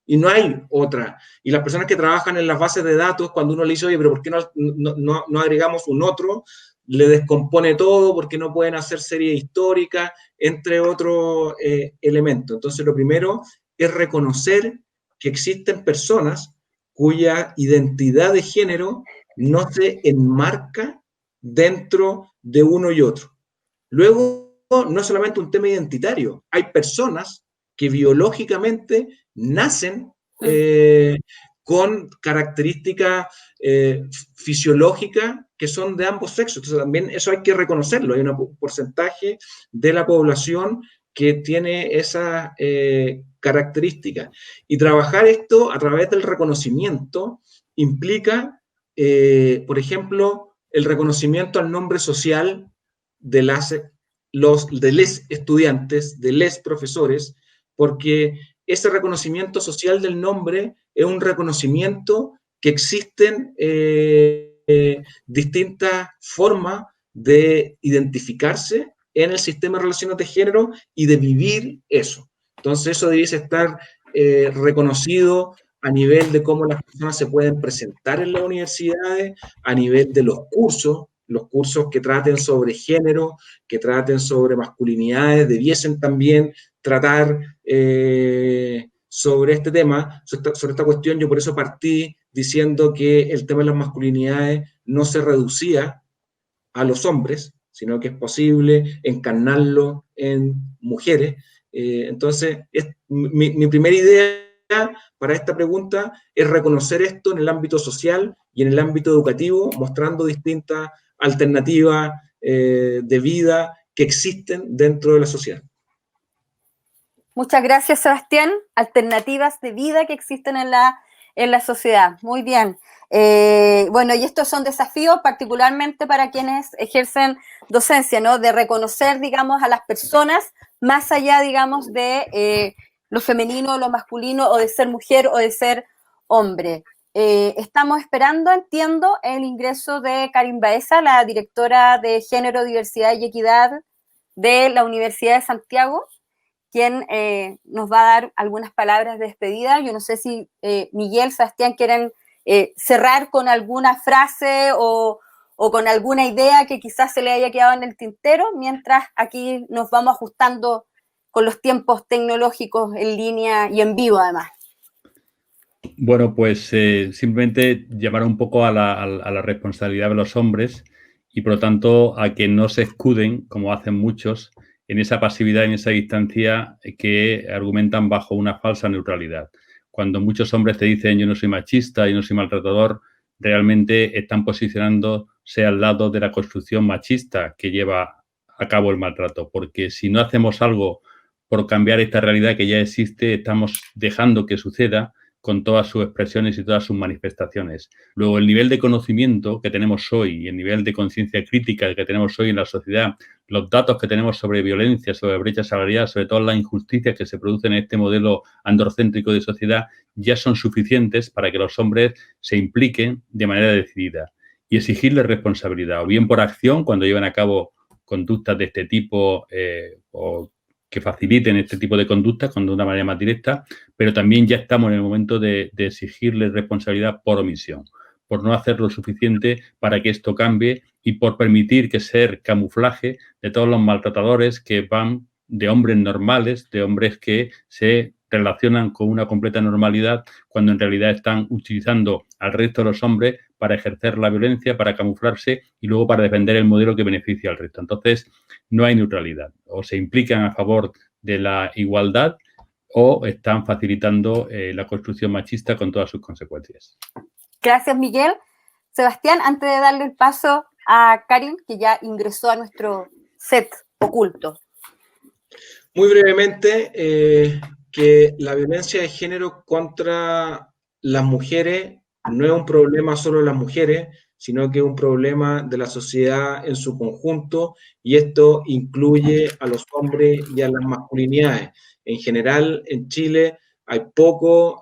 Y no hay otra. Y las personas que trabajan en las bases de datos, cuando uno le dice, oye, pero ¿por qué no agregamos un otro? Le descompone todo, porque no pueden hacer serie histórica, entre otros elementos. Entonces, lo primero es reconocer que existen personas cuya identidad de género no se enmarca dentro de uno y otro. Luego, no es solamente un tema identitario, hay personas que biológicamente nacen con características fisiológicas que son de ambos sexos. Entonces también eso hay que reconocerlo. Hay un porcentaje de la población que tiene esa característica. Y trabajar esto a través del reconocimiento implica, por ejemplo, el reconocimiento al nombre social de les estudiantes, de les profesores, porque ese reconocimiento social del nombre es un reconocimiento que existen distintas formas de identificarse en el sistema de relaciones de género y de vivir eso. Entonces eso debiese estar reconocido a nivel de cómo las personas se pueden presentar en las universidades, a nivel de los cursos que traten sobre género, que traten sobre masculinidades, debiesen también tratar sobre este tema, sobre esta cuestión. Yo por eso partí diciendo que el tema de las masculinidades no se reducía a los hombres, sino que es posible encarnarlo en mujeres. Entonces, mi primera idea para esta pregunta es reconocer esto en el ámbito social y en el ámbito educativo, mostrando distintas alternativas de vida que existen dentro de la sociedad. Muchas gracias, Sebastián. Alternativas de vida que existen en la sociedad. Muy bien. Bueno, y estos son desafíos particularmente para quienes ejercen docencia, ¿no? De reconocer, digamos, a las personas más allá, digamos, de lo femenino, lo masculino, o de ser mujer o de ser hombre. Estamos esperando, entiendo, el ingreso de Karin Baeza, la directora de Género, Diversidad y Equidad de la Universidad de Santiago, quien nos va a dar algunas palabras de despedida. Yo no sé si Miguel, Sebastián quieren cerrar con alguna frase o con alguna idea que quizás se le haya quedado en el tintero, mientras aquí nos vamos ajustando con los tiempos tecnológicos en línea y en vivo además. Bueno, pues simplemente llamar un poco a la responsabilidad de los hombres y, por lo tanto, a que no se escuden, como hacen muchos, en esa pasividad, en esa distancia que argumentan bajo una falsa neutralidad. Cuando muchos hombres te dicen yo no soy machista, yo no soy maltratador, realmente están posicionándose al lado de la construcción machista que lleva a cabo el maltrato. Porque si no hacemos algo por cambiar esta realidad que ya existe, estamos dejando que suceda con todas sus expresiones y todas sus manifestaciones. Luego, el nivel de conocimiento que tenemos hoy y el nivel de conciencia crítica que tenemos hoy en la sociedad, los datos que tenemos sobre violencia, sobre brecha salarial, sobre todas las injusticias que se producen en este modelo androcéntrico de sociedad, ya son suficientes para que los hombres se impliquen de manera decidida y exigirles responsabilidad, o bien por acción, cuando llevan a cabo conductas de este tipo o que faciliten este tipo de conductas de una manera más directa, pero también ya estamos en el momento de exigirles responsabilidad por omisión, por no hacer lo suficiente para que esto cambie y por permitir que sea camuflaje de todos los maltratadores que van de hombres normales, de hombres que se relacionan con una completa normalidad, cuando en realidad están utilizando al resto de los hombres para ejercer la violencia, para camuflarse y luego para defender el modelo que beneficia al resto. Entonces, no hay neutralidad. O se implican a favor de la igualdad o están facilitando la construcción machista con todas sus consecuencias. Gracias, Miguel. Sebastián, antes de darle el paso a Karin, que ya ingresó a nuestro set oculto. Muy brevemente, que la violencia de género contra las mujeres no es un problema solo de las mujeres, sino que es un problema de la sociedad en su conjunto, y esto incluye a los hombres y a las masculinidades. En general, en Chile hay pocos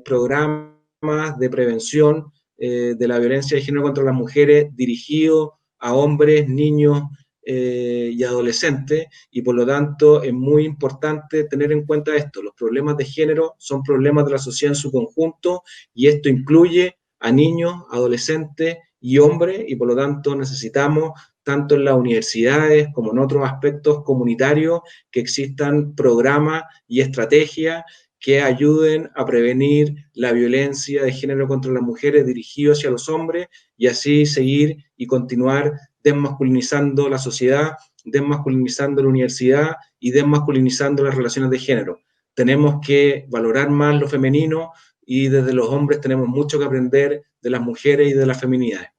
programas de prevención de la violencia de género contra las mujeres dirigidos a hombres, niños y adolescentes, y por lo tanto es muy importante tener en cuenta esto. Los problemas de género son problemas de la sociedad en su conjunto, y esto incluye a niños, adolescentes y hombres, y por lo tanto necesitamos, tanto en las universidades como en otros aspectos comunitarios, que existan programas y estrategias que ayuden a prevenir la violencia de género contra las mujeres dirigidos hacia los hombres, y así seguir y continuar desmasculinizando la sociedad, desmasculinizando la universidad y desmasculinizando las relaciones de género. Tenemos que valorar más lo femenino, y desde los hombres tenemos mucho que aprender de las mujeres y de las feminidades.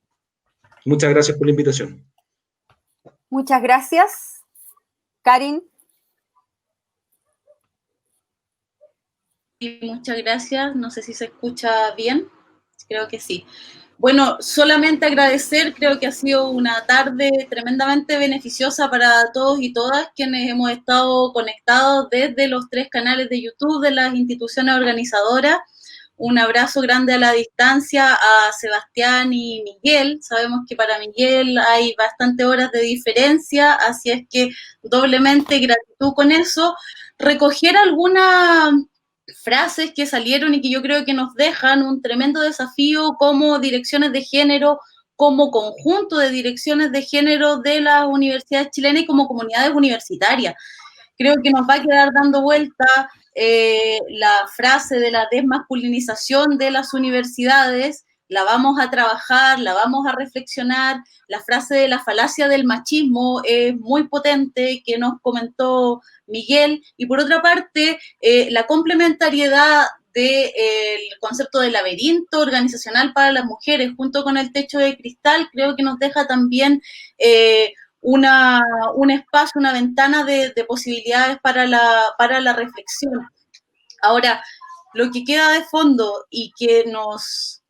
Muchas gracias por la invitación. Muchas gracias. Karin. Muchas gracias. No sé si se escucha bien. Creo que sí. Bueno, solamente agradecer, creo que ha sido una tarde tremendamente beneficiosa para todos y todas quienes hemos estado conectados desde los 3 canales de YouTube de las instituciones organizadoras. Un abrazo grande a la distancia a Sebastián y Miguel. Sabemos que para Miguel hay bastantes horas de diferencia, así es que doblemente gratitud con eso. Recoger algunas frases que salieron y que yo creo que nos dejan un tremendo desafío como direcciones de género, como conjunto de direcciones de género de las universidades chilenas y como comunidades universitarias. Creo que nos va a quedar dando vuelta la frase de la desmasculinización de las universidades. La vamos a trabajar, la vamos a reflexionar. La frase de la falacia del machismo es muy potente, que nos comentó Miguel. Y por otra parte, la complementariedad del concepto de laberinto organizacional para las mujeres junto con el techo de cristal, creo que nos deja también un espacio, una ventana de posibilidades para la reflexión. Ahora, lo que queda de fondo y que nos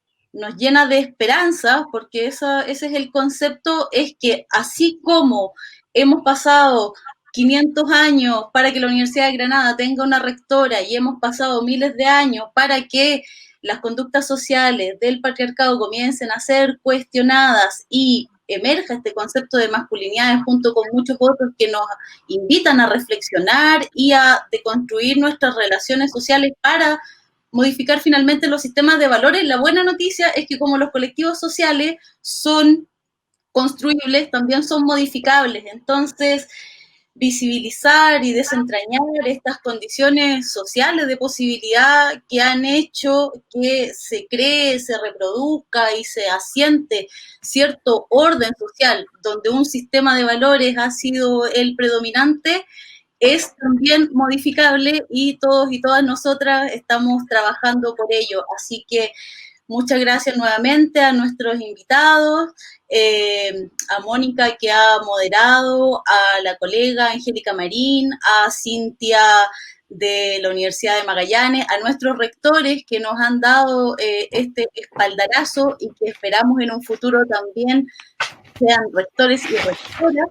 llena de esperanza, porque ese es el concepto, es que así como hemos pasado 500 años para que la Universidad de Granada tenga una rectora y hemos pasado miles de años para que las conductas sociales del patriarcado comiencen a ser cuestionadas y emerja este concepto de masculinidades junto con muchos otros que nos invitan a reflexionar y a deconstruir nuestras relaciones sociales para modificar finalmente los sistemas de valores. La buena noticia es que como los colectivos sociales son construibles, también son modificables. Entonces, visibilizar y desentrañar estas condiciones sociales de posibilidad que han hecho que se cree, se reproduzca y se asiente cierto orden social donde un sistema de valores ha sido el predominante, es también modificable y todos y todas nosotras estamos trabajando por ello. Así que muchas gracias nuevamente a nuestros invitados, a Mónica que ha moderado, a la colega Angélica Marín, a Cintia de la Universidad de Magallanes, a nuestros rectores que nos han dado este espaldarazo y que esperamos en un futuro también sean rectores y rectoras,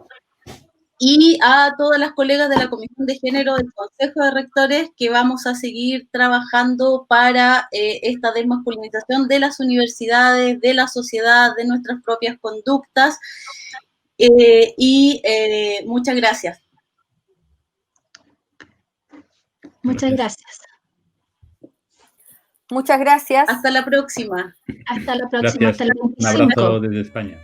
y a todas las colegas de la Comisión de Género del Consejo de Rectores que vamos a seguir trabajando para esta desmasculinización de las universidades, de la sociedad, de nuestras propias conductas. Muchas gracias. Muchas gracias. Muchas gracias. Hasta la próxima. Hasta la próxima. Gracias. Hasta la próxima. Un abrazo desde España.